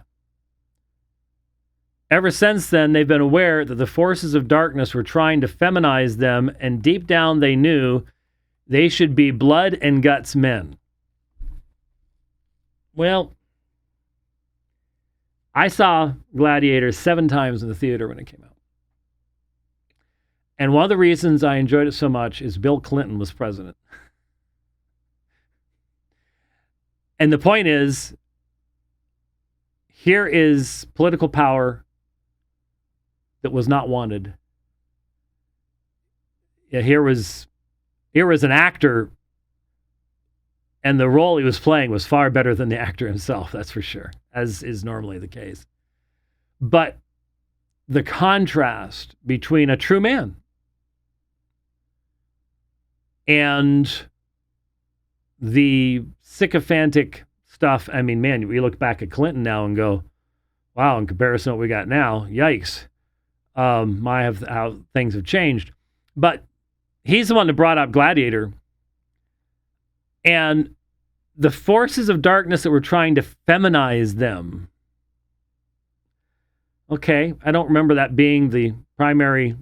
Ever since then, they've been aware that the forces of darkness were trying to feminize them, and deep down they knew they should be blood and guts men. Well, I saw Gladiator 7 times in the theater when it came out. And one of the reasons I enjoyed it so much is Bill Clinton was president. And the point is, here is political power that was not wanted. Yeah, here was an actor, and the role he was playing was far better than the actor himself, that's for sure, as is normally the case. But the contrast between a true man and the sycophantic stuff, I mean, man, we look back at Clinton now and go, wow, in comparison to what we got now, yikes. How things have changed. But he's the one that brought up Gladiator. And the forces of darkness that were trying to feminize them. Okay, I don't remember that being the primary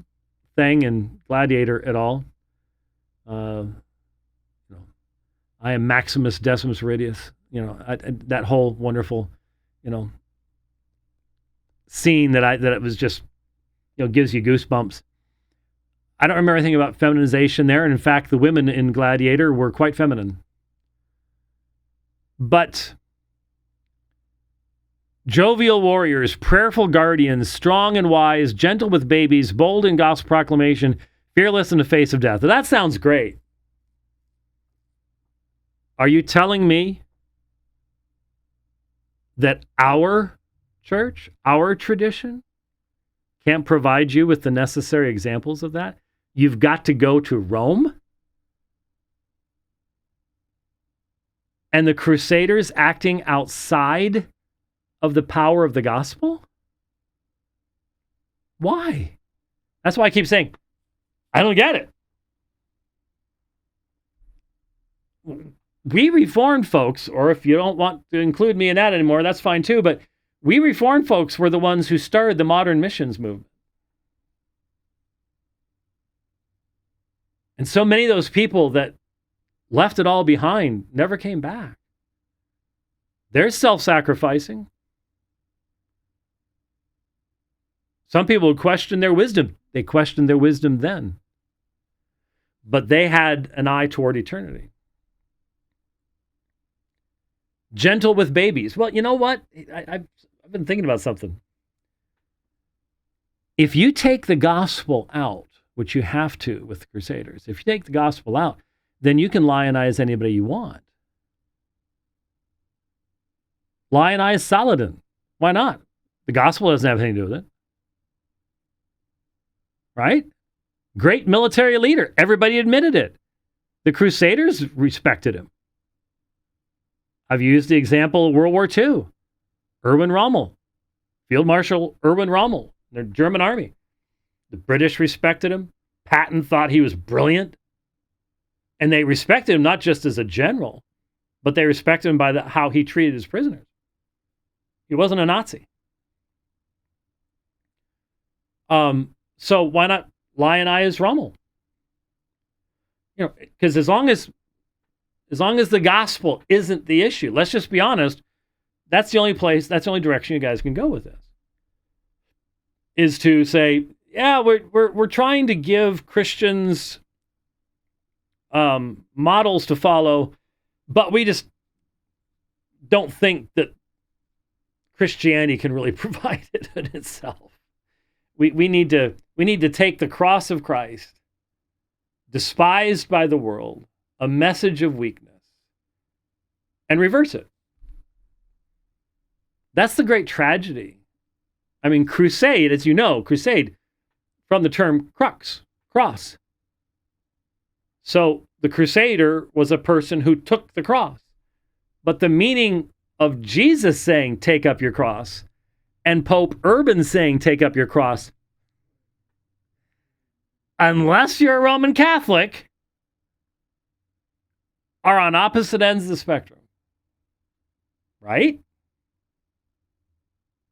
thing in Gladiator at all. I am Maximus Decimus Meridius. That whole wonderful, scene that it was just, gives you goosebumps. I don't remember anything about feminization there. And in fact, the women in Gladiator were quite feminine. But jovial warriors, prayerful guardians, strong and wise, gentle with babies, bold in gospel proclamation, fearless in the face of death. That sounds great. Are you telling me that our church, our tradition, can't provide you with the necessary examples of that? You've got to go to Rome? And the Crusaders acting outside of the power of the gospel? Why? That's why I keep saying, I don't get it. We Reformed folks, or if you don't want to include me in that anymore, that's fine too, but we Reformed folks were the ones who started the modern missions movement. And so many of those people that left it all behind never came back. They're self-sacrificing. Some people would question their wisdom. They questioned their wisdom then. But they had an eye toward eternity. Gentle with babies. Well, you know what? I've been thinking about something. If you take the gospel out, which you have to with the Crusaders, if you take the gospel out, then you can lionize anybody you want. Lionize Saladin. Why not? The gospel doesn't have anything to do with it. Right? Great military leader. Everybody admitted it. The Crusaders respected him. I've used the example of World War II. Erwin Rommel, Field Marshal Erwin Rommel, the German army. The British respected him. Patton thought he was brilliant. And they respected him not just as a general, but they respected him by how he treated his prisoners. He wasn't a Nazi. So why not lionize Rommel? Because as long as the gospel isn't the issue, let's just be honest, that's the only direction you guys can go with this. Is to say, yeah, we're trying to give Christians models to follow, but we just don't think that Christianity can really provide it in itself. We need to take the cross of Christ, despised by the world, a message of weakness, and reverse it. That's the great tragedy. I mean, crusade, as you know, crusade from the term crux, cross. So the crusader was a person who took the cross. But the meaning of Jesus saying, take up your cross, and Pope Urban saying, take up your cross, unless you're a Roman Catholic, are on opposite ends of the spectrum. Right?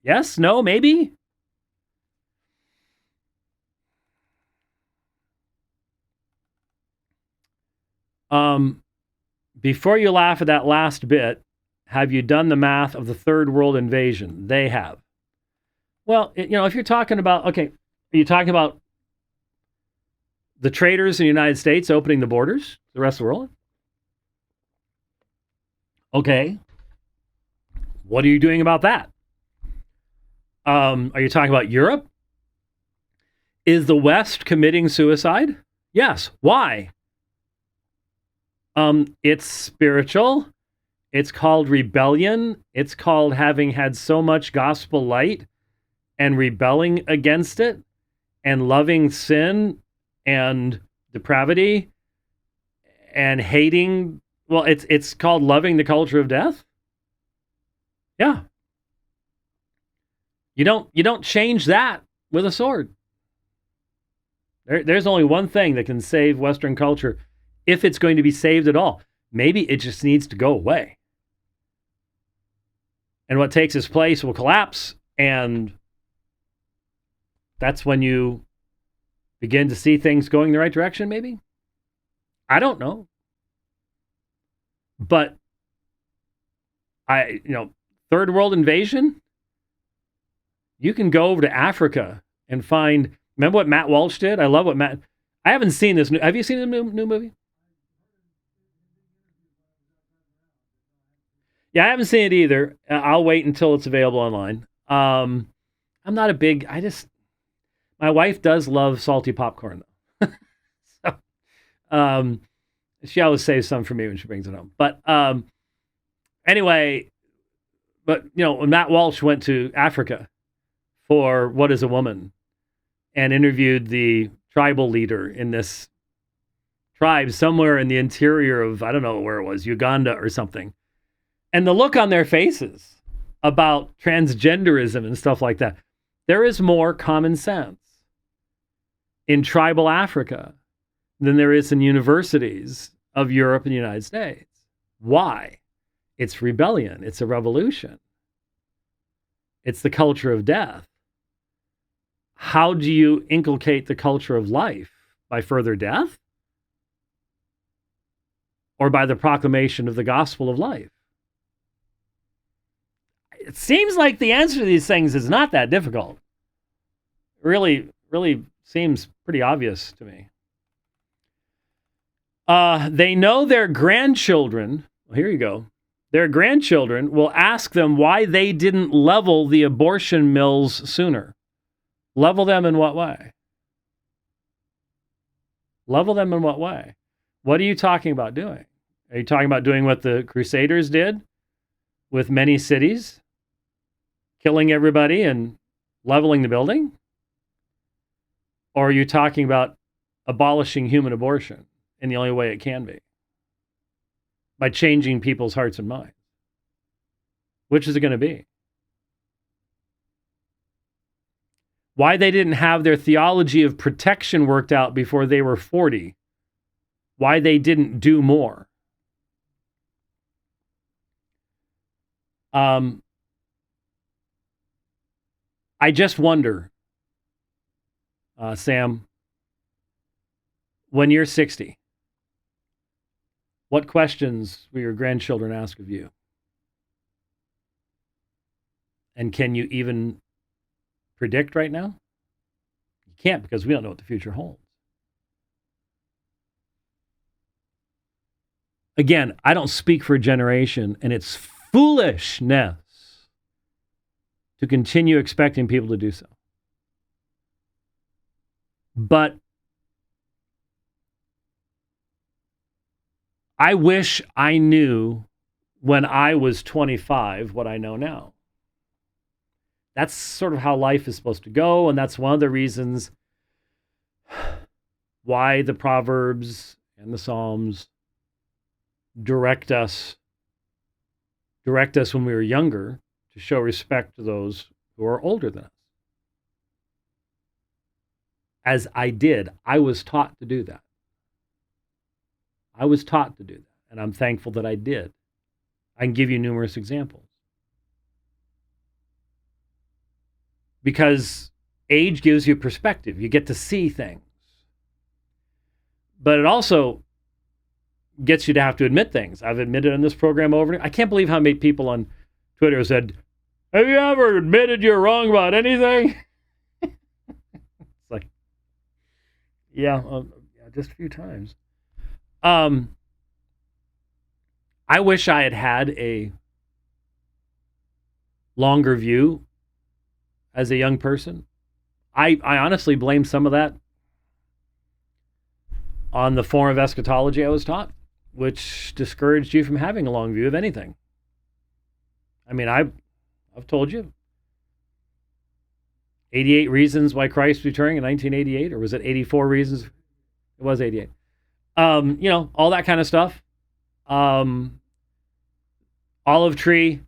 Yes? No? Maybe? Before you laugh at that last bit, have you done the math of the third world invasion? They have. Well, if you're talking about, okay, are you talking about the traitors in the United States opening the borders to the rest of the world? Okay. What are you doing about that? Are you talking about Europe? Is the West committing suicide? Yes. Why? It's spiritual. It's called rebellion. It's called having had so much gospel light and rebelling against it and loving sin and depravity and hating. Well, it's called loving the culture of death. Yeah. You don't change that with a sword. There's only one thing that can save Western culture, if it's going to be saved at all. Maybe it just needs to go away. And what takes its place will collapse, and that's when you begin to see things going the right direction, maybe? I don't know. But third world invasion, you can go over to Africa and find. Remember what Matt Walsh did? I love what Matt. I haven't seen this. Have you seen the new movie? Yeah, I haven't seen it either. I'll wait until it's available online. I'm not a big. My wife does love salty popcorn though. So, she always saves some for me when she brings it home. But anyway, when Matt Walsh went to Africa for What is a Woman and interviewed the tribal leader in this tribe somewhere in the interior of, I don't know where it was, Uganda or something. And the look on their faces about transgenderism and stuff like that. There is more common sense in tribal Africa than there is in universities of Europe and the United States. Why? It's rebellion. It's a revolution. It's the culture of death. How do you inculcate the culture of life? By further death? Or by the proclamation of the gospel of life? It seems like the answer to these things is not that difficult. Really seems pretty obvious to me. They know their grandchildren, well, here you go, their grandchildren will ask them why they didn't level the abortion mills sooner. Level them in what way? Level them in what way? What are you talking about doing? Are you talking about doing what the Crusaders did with many cities? Killing everybody and leveling the building? Or are you talking about abolishing human abortion in the only way it can be? By changing people's hearts and minds. Which is it going to be? Why they didn't have their theology of protection worked out before they were 40. Why they didn't do more. I just wonder, Sam, when you're 60, what questions will your grandchildren ask of you? And can you even predict right now? You can't, because we don't know what the future holds. Again, I don't speak for a generation, and it's foolishness to continue expecting people to do so. But I wish I knew when I was 25 what I know now. That's sort of how life is supposed to go, and that's one of the reasons why the Proverbs and the Psalms direct us when we were younger to show respect to those who are older than us. As I did, I was taught to do that. I was taught to do that, and I'm thankful that I did. I can give you numerous examples. Because age gives you perspective. You get to see things. But it also gets you to have to admit things. I've admitted on this program over and I can't believe how many people on Twitter said, have you ever admitted you're wrong about anything? It's like, yeah, just a few times. I wish I had a longer view as a young person. I honestly blame some of that on the form of eschatology I was taught, which discouraged you from having a long view of anything. I mean, I've told you 88 reasons why Christ returning in 1988, or was it 84 reasons? It was 88. All that kind of stuff. Olive tree,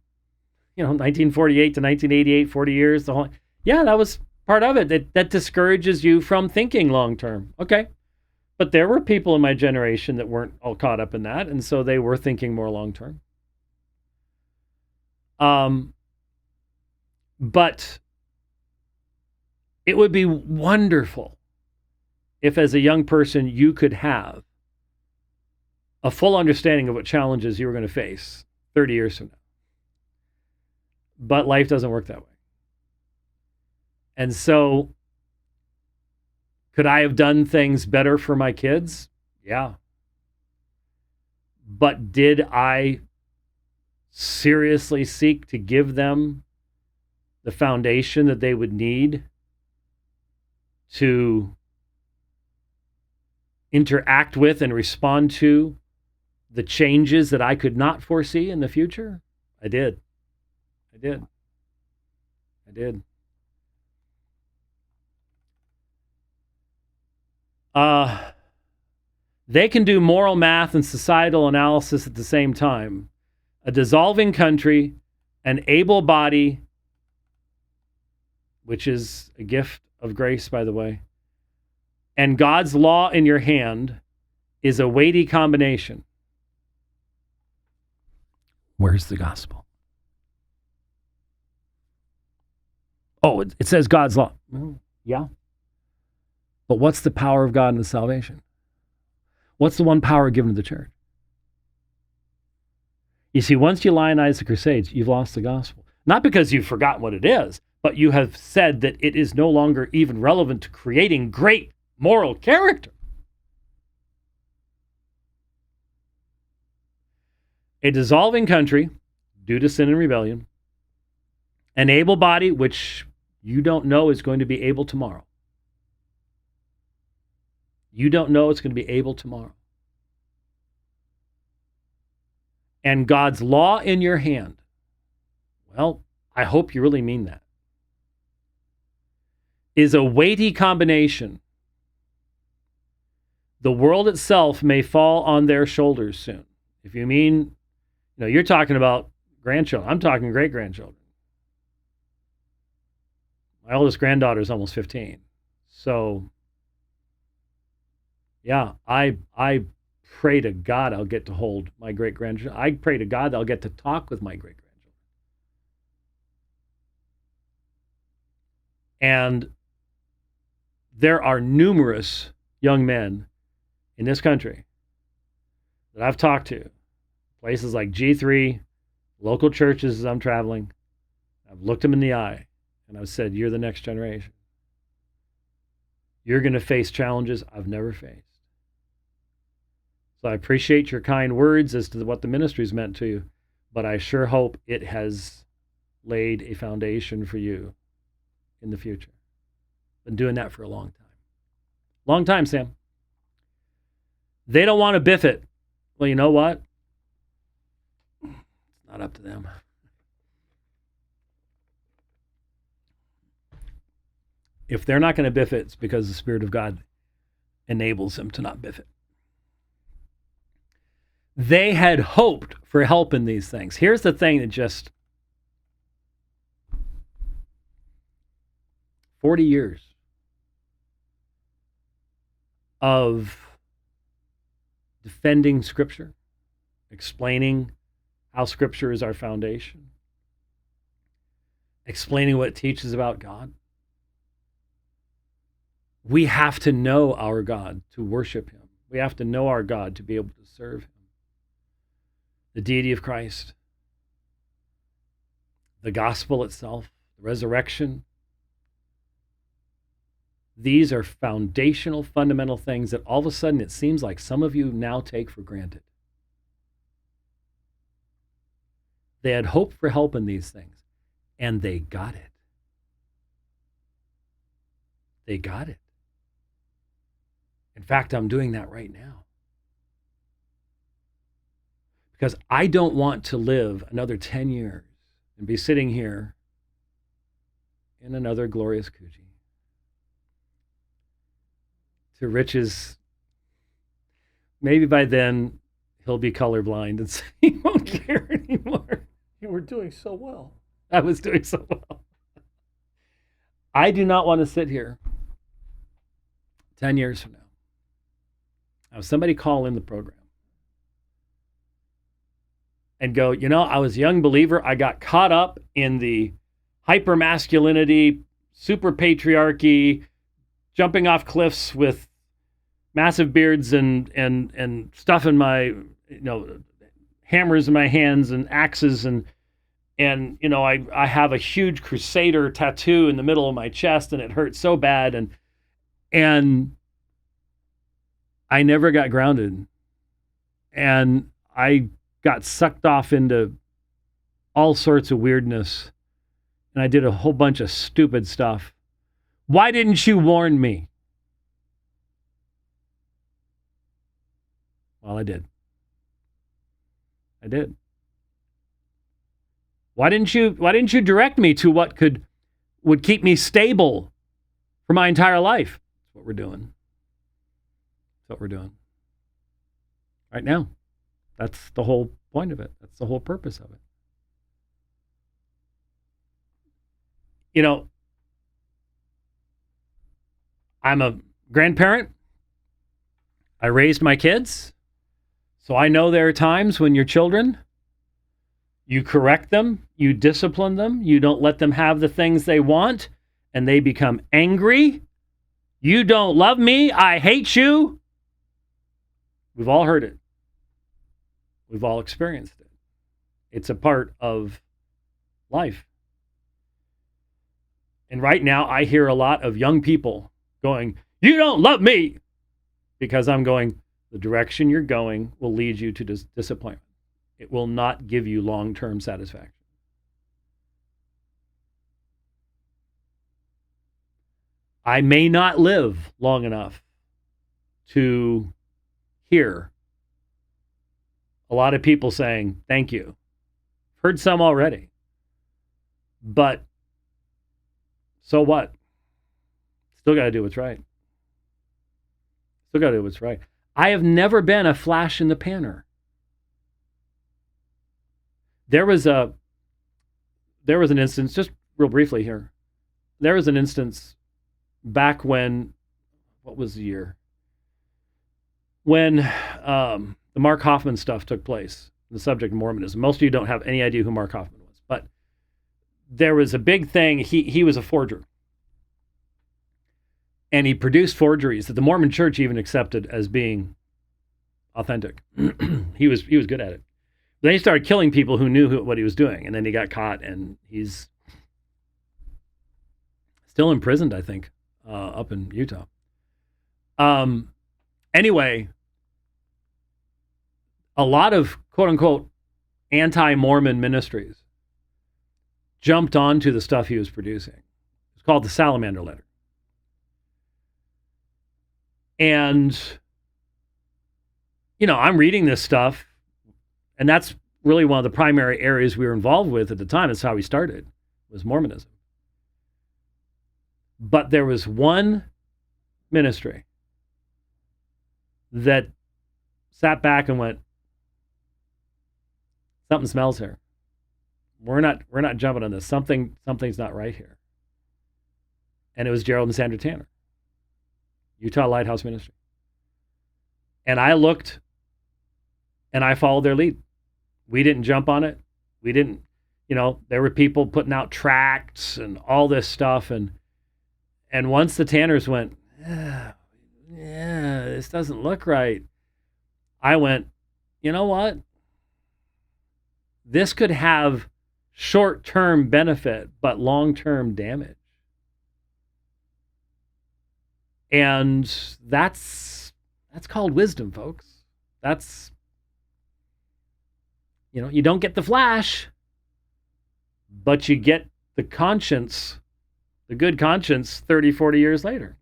1948 to 1988, 40 years. That was part of it. That discourages you from thinking long term. Okay. But there were people in my generation that weren't all caught up in that, and so they were thinking more long term. But it would be wonderful if, as a young person, you could have a full understanding of what challenges you were going to face 30 years from now. But life doesn't work that way. And so, could I have done things better for my kids? Yeah. But did I seriously seek to give them the foundation that they would need to interact with and respond to the changes that I could not foresee in the future? I did. They can do moral math and societal analysis at the same time. A dissolving country, an able body, which is a gift of grace, by the way, and God's law in your hand is a weighty combination. Where's the gospel? Oh, it says God's law. Yeah. But what's the power of God in the salvation? What's the one power given to the church? You see, once you lionize the Crusades, you've lost the gospel. Not because you've forgotten what it is, but you have said that it is no longer even relevant to creating great moral character. A dissolving country, due to sin and rebellion, an able body, which you don't know is going to be able tomorrow. You don't know it's going to be able tomorrow. And God's law in your hand. Well, I hope you really mean that. Is a weighty combination. The world itself may fall on their shoulders soon. If you mean, you're talking about grandchildren. I'm talking great-grandchildren. My oldest granddaughter is almost 15. So, yeah, I pray to God I'll get to hold my great-grandchildren. I pray to God that I'll get to talk with my great-grandchildren. And there are numerous young men in this country that I've talked to, places like G3, local churches as I'm traveling. I've looked them in the eye and I've said, you're the next generation. You're going to face challenges I've never faced. So I appreciate your kind words as to what the ministry's meant to you, but I sure hope it has laid a foundation for you in the future. Been doing that for a long time. Long time, Sam. They don't want to biff it. Well, you know what? It's not up to them. If they're not going to biff it, it's because the Spirit of God enables them to not biff it. They had hoped for help in these things. Here's the thing that just 40 years of defending Scripture, explaining how Scripture is our foundation, explaining what it teaches about God. We have to know our God to worship Him. We have to know our God to be able to serve Him. The deity of Christ, the gospel itself, the resurrection. These are foundational, fundamental things that all of a sudden it seems like some of you now take for granted. They had hoped for help in these things, and they got it. they got it. In fact, I'm doing that right now. Because I don't want to live another 10 years and be sitting here in another glorious coochie. To Rich's, maybe by then he'll be colorblind and so he won't care anymore. You were doing so well. I was doing so well. I do not want to sit here 10 years from now. Have somebody call in the program and go, I was a young believer. I got caught up in the hyper-masculinity, super patriarchy, jumping off cliffs with massive beards and stuff in my, hammers in my hands and axes and I have a huge Crusader tattoo in the middle of my chest and it hurts so bad and I never got grounded and I got sucked off into all sorts of weirdness and I did a whole bunch of stupid stuff. Why didn't you warn me? Well, I did. Why didn't you direct me to what would keep me stable for my entire life? That's what we're doing. Right now. That's the whole point of it. That's the whole purpose of it. I'm a grandparent. I raised my kids. So I know there are times when your children, you correct them, you discipline them, you don't let them have the things they want, and they become angry. You don't love me, I hate you. We've all heard it. We've all experienced it. It's a part of life. And right now, I hear a lot of young people going, you don't love me, because I'm going, the direction you're going will lead you to disappointment. It will not give you long-term satisfaction. I may not live long enough to hear a lot of people saying, thank you. I've heard some already. But so what? Still got to do what's right. I have never been a flash in the panner. There was an instance, just real briefly here. There was an instance back when, what was the year? When the Mark Hoffman stuff took place, the subject of Mormonism. Most of you don't have any idea who Mark Hoffman was, but there was a big thing. He was a forger. And he produced forgeries that the Mormon Church even accepted as being authentic. He was good at it. Then he started killing people who knew what he was doing, and then he got caught, and he's still imprisoned, I think, up in Utah. Anyway, a lot of quote-unquote anti-Mormon ministries jumped onto the stuff he was producing. It's called the Salamander Letter. And, I'm reading this stuff, and that's really one of the primary areas we were involved with at the time. That's how we started, was Mormonism. But there was one ministry that sat back and went, something smells here. We're not jumping on this. Something's not right here. And it was Gerald and Sandra Tanner, Utah Lighthouse Ministry. And I looked and I followed their lead. We didn't jump on it. We didn't, there were people putting out tracts and all this stuff. And once the Tanners went, yeah, this doesn't look right, I went, you know what? This could have short-term benefit, but long-term damage. And that's called wisdom, folks. That's, you don't get the flash, but you get the conscience, the good conscience 30, 40 years later.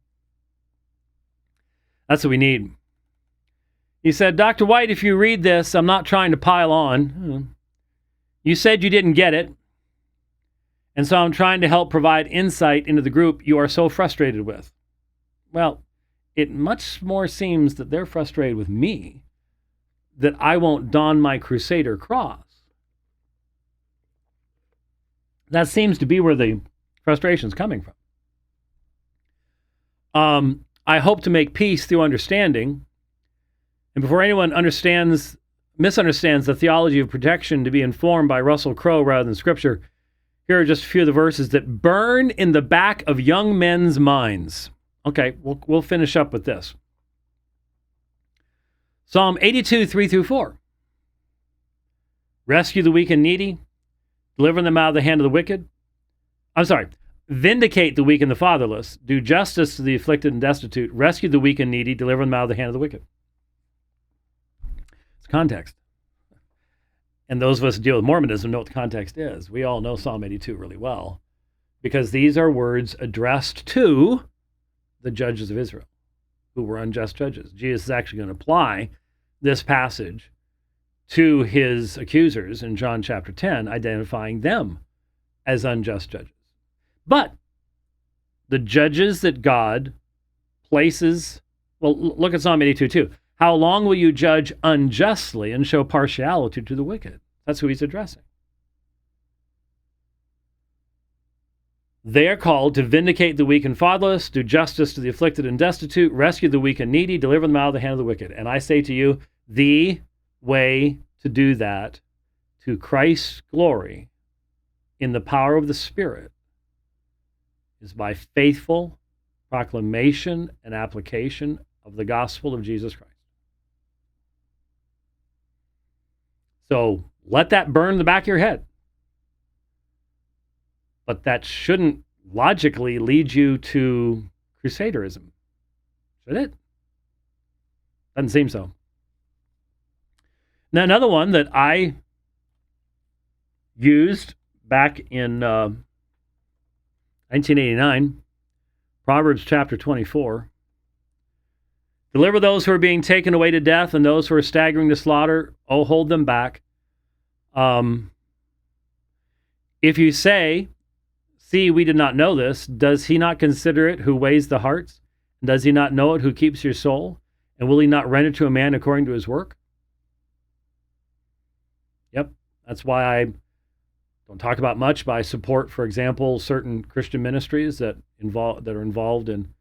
That's what we need. He said, Dr. White, if you read this, I'm not trying to pile on. You said you didn't get it. And so I'm trying to help provide insight into the group you are so frustrated with. Well, it much more seems that they're frustrated with me, that I won't don my Crusader cross. That seems to be where the frustration is coming from. I hope to make peace through understanding. And before anyone misunderstands the theology of protection to be informed by Russell Crowe rather than Scripture, here are just a few of the verses that burn in the back of young men's minds. Okay, we'll finish up with this. Psalm 82, 3-4. Rescue the weak and needy, deliver them out of the hand of the wicked. Vindicate the weak and the fatherless, do justice to the afflicted and destitute, rescue the weak and needy, deliver them out of the hand of the wicked. It's context. And those of us who deal with Mormonism know what the context is. We all know Psalm 82 really well, because these are words addressed to the judges of Israel, who were unjust judges. Jesus is actually going to apply this passage to his accusers in John chapter 10, identifying them as unjust judges. But the judges that God places, well, look at Psalm 82 too. How long will you judge unjustly and show partiality to the wicked? That's who he's addressing. They are called to vindicate the weak and fatherless, do justice to the afflicted and destitute, rescue the weak and needy, deliver them out of the hand of the wicked. And I say to you, the way to do that to Christ's glory in the power of the Spirit is by faithful proclamation and application of the gospel of Jesus Christ. So let that burn in the back of your head. But that shouldn't logically lead you to Crusaderism. Should it? Doesn't seem so. Now, another one that I used back in 1989, Proverbs chapter 24. Deliver those who are being taken away to death and those who are staggering to slaughter. Oh, hold them back. If you say, see, we did not know this, does he not consider it who weighs the hearts? Does he not know it who keeps your soul? And will he not render to a man according to his work? Yep, that's why I don't talk about much, but I support, for example, certain Christian ministries that are involved in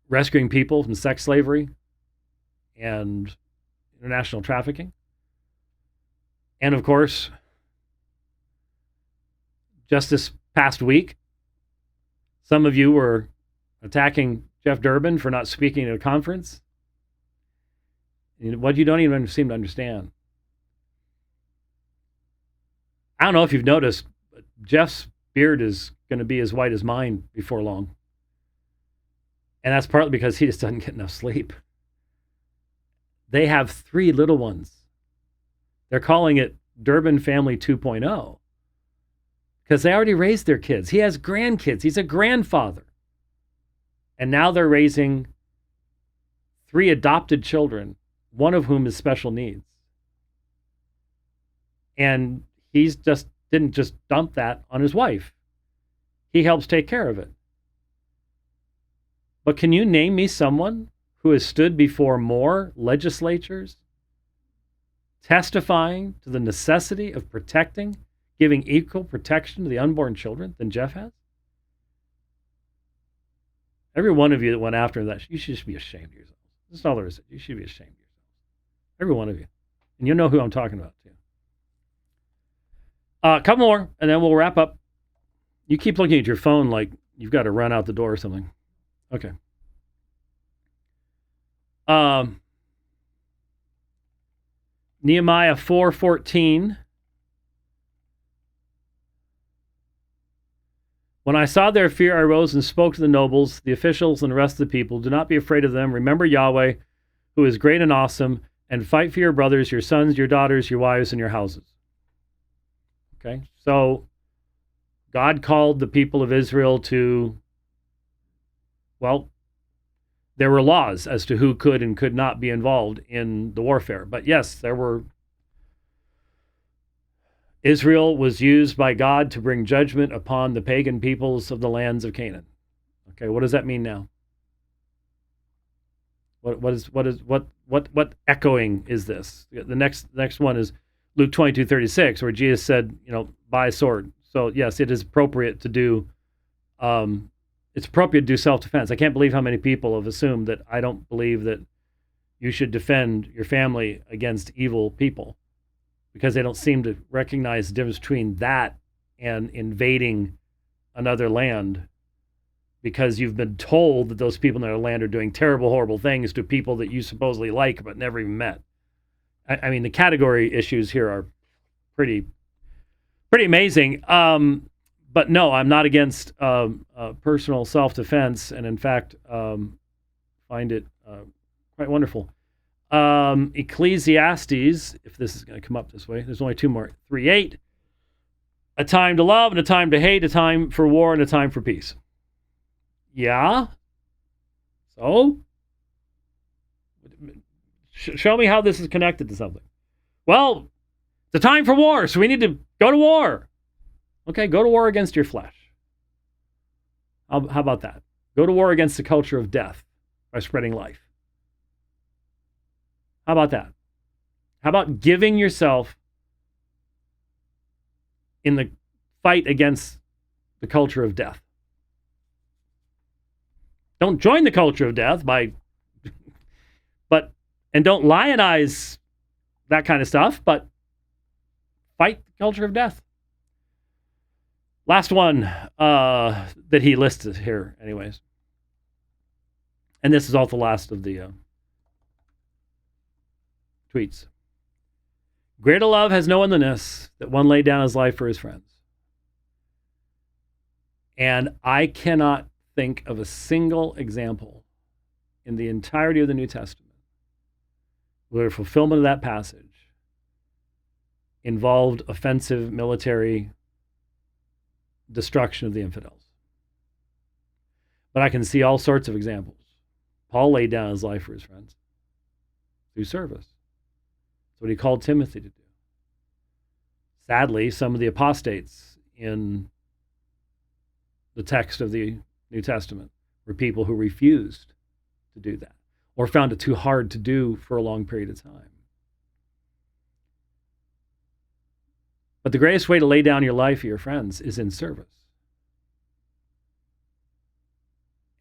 rescuing people from sex slavery and international trafficking. And of course, just this past week, some of you were attacking Jeff Durbin for not speaking at a conference. What you don't even seem to understand. I don't know if you've noticed, but Jeff's beard is going to be as white as mine before long. And that's partly because he just doesn't get enough sleep. They have 3 little ones. They're calling it Durbin Family 2.0 because they already raised their kids. He has grandkids. He's a grandfather. And now they're raising 3 adopted children, one of whom is special needs. And he's didn't just dump that on his wife. He helps take care of it. But can you name me someone who has stood before more legislatures testifying to the necessity of protecting, giving equal protection to the unborn children than Jeff has? Every one of you that went after that, you should just be ashamed of yourselves. That's all there is. You should be ashamed of yourselves. Every one of you. And you know who I'm talking about, too. A couple more, and then we'll wrap up. You keep looking at your phone like you've got to run out the door or something. Okay. Nehemiah 4:14. When I saw their fear, I rose and spoke to the nobles, the officials, and the rest of the people. Do not be afraid of them. Remember Yahweh, who is great and awesome, and fight for your brothers, your sons, your daughters, your wives, and your houses. Okay, so God called the people of Israel to, well, there were laws as to who could and could not be involved in the warfare. But yes, Israel was used by God to bring judgment upon the pagan peoples of the lands of Canaan. Okay, what does that mean now? What echoing is this? The next one is Luke 22:36, where Jesus said, buy a sword. So yes, it is appropriate to do. It's appropriate to do self-defense. I can't believe how many people have assumed that I don't believe that you should defend your family against evil people, because they don't seem to recognize the difference between that and invading another land, because you've been told that those people in their land are doing terrible, horrible things to people that you supposedly like but never even met. I mean, the category issues here are pretty amazing. But no, I'm not against personal self-defense, and in fact, find it quite wonderful. Ecclesiastes, if this is going to come up this way, there's only two more. 3:8, a time to love and a time to hate, a time for war and a time for peace. Yeah? So? Show me how this is connected to something. Well, it's a time for war, so we need to go to war. Okay, go to war against your flesh. How about that? Go to war against the culture of death by spreading life. How about that? How about giving yourself in the fight against the culture of death? Don't join the culture of death and don't lionize that kind of stuff, but fight the culture of death. Last one that he listed here, anyways. And this is also the last of the tweets. Greater love has no one than this, that one laid down his life for his friends. And I cannot think of a single example in the entirety of the New Testament where the fulfillment of that passage involved offensive military destruction of the infidels. But I can see all sorts of examples. Paul laid down his life for his friends through service. That's what he called Timothy to do. Sadly, some of the apostates in the text of the New Testament were people who refused to do that or found it too hard to do for a long period of time. But the greatest way to lay down your life for your friends is in service.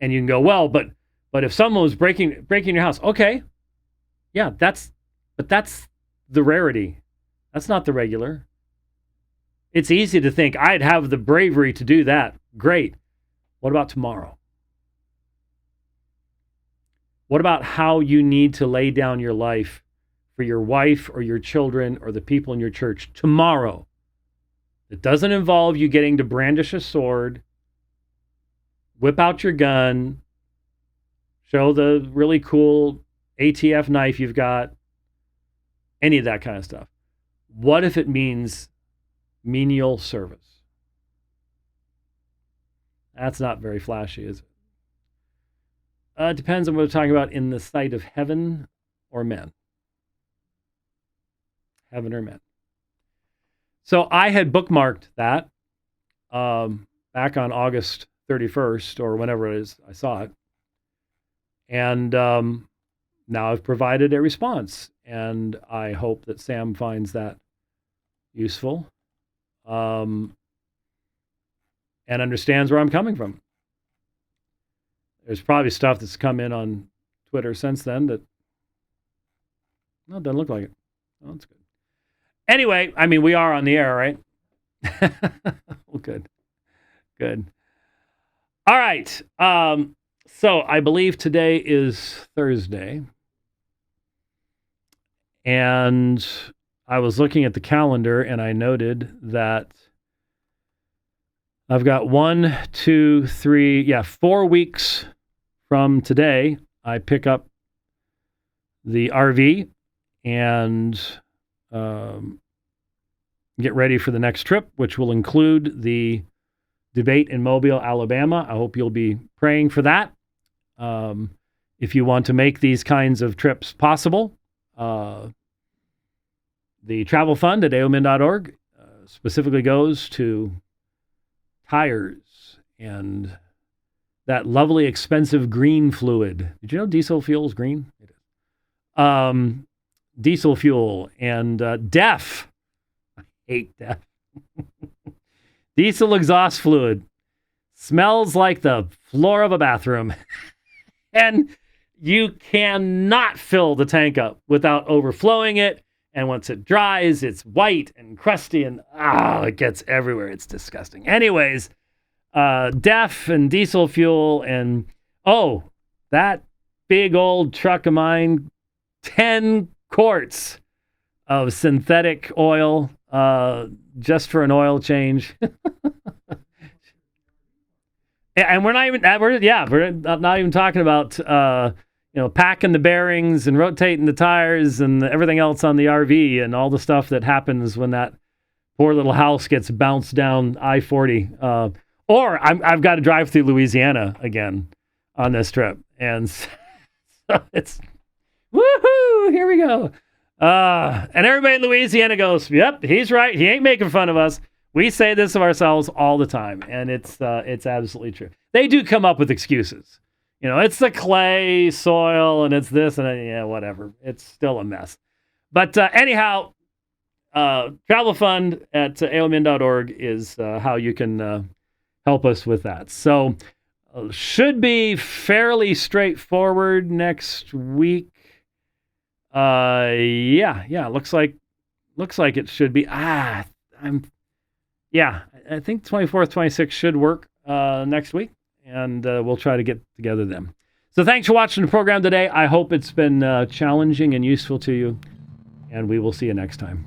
And you can go, well, but if someone was breaking your house, okay, yeah, that's the rarity. That's not the regular. It's easy to think I'd have the bravery to do that. Great. What about tomorrow? What about how you need to lay down your life for your wife or your children or the people in your church tomorrow? It doesn't involve you getting to brandish a sword, whip out your gun, show the really cool ATF knife you've got, any of that kind of stuff. What if it means menial service? That's not very flashy, is it? It depends on what we're talking about in the sight of heaven or men. Heaven or men. So I had bookmarked that back on August 31st or whenever it is I saw it. And now I've provided a response. And I hope that Sam finds that useful and understands where I'm coming from. There's probably stuff that's come in on Twitter since then that, no, it doesn't look like it. Oh, that's good. Anyway, I mean, we are on the air, right? Well, good. Good. All right. So I believe today is Thursday. And I was looking at the calendar and I noted that I've got 4 weeks from today. I pick up the RV and get ready for the next trip, which will include the debate in Mobile, Alabama. I hope you'll be praying for that. if you want to make these kinds of trips possible, the travel fund at aomin.org specifically goes to tires and that lovely expensive green fluid. Did you know diesel fuel is green? It is. Diesel fuel and DEF. I hate DEF. Diesel exhaust fluid. Smells like the floor of a bathroom. And you cannot fill the tank up without overflowing it. And once it dries, it's white and crusty and it gets everywhere. It's disgusting. Anyways, DEF and diesel fuel and that big old truck of mine, 10 quarts of synthetic oil just for an oil change. And we're not even talking about packing the bearings and rotating the tires and everything else on the RV and all the stuff that happens when that poor little house gets bounced down I-40. Or I've got to drive through Louisiana again on this trip. And so it's, woohoo, here we go. And everybody in Louisiana goes, yep, he's right. He ain't making fun of us. We say this of ourselves all the time. And it's absolutely true. They do come up with excuses. It's the clay soil and it's this and whatever. It's still a mess. But anyhow, travel fund at aomin.org is how you can help us with that. So should be fairly straightforward next week. Looks like it should be. I think 24th, 26th should work next week. And we'll try to get together then. So thanks for watching the program today. I hope it's been challenging and useful to you. And we will see you next time.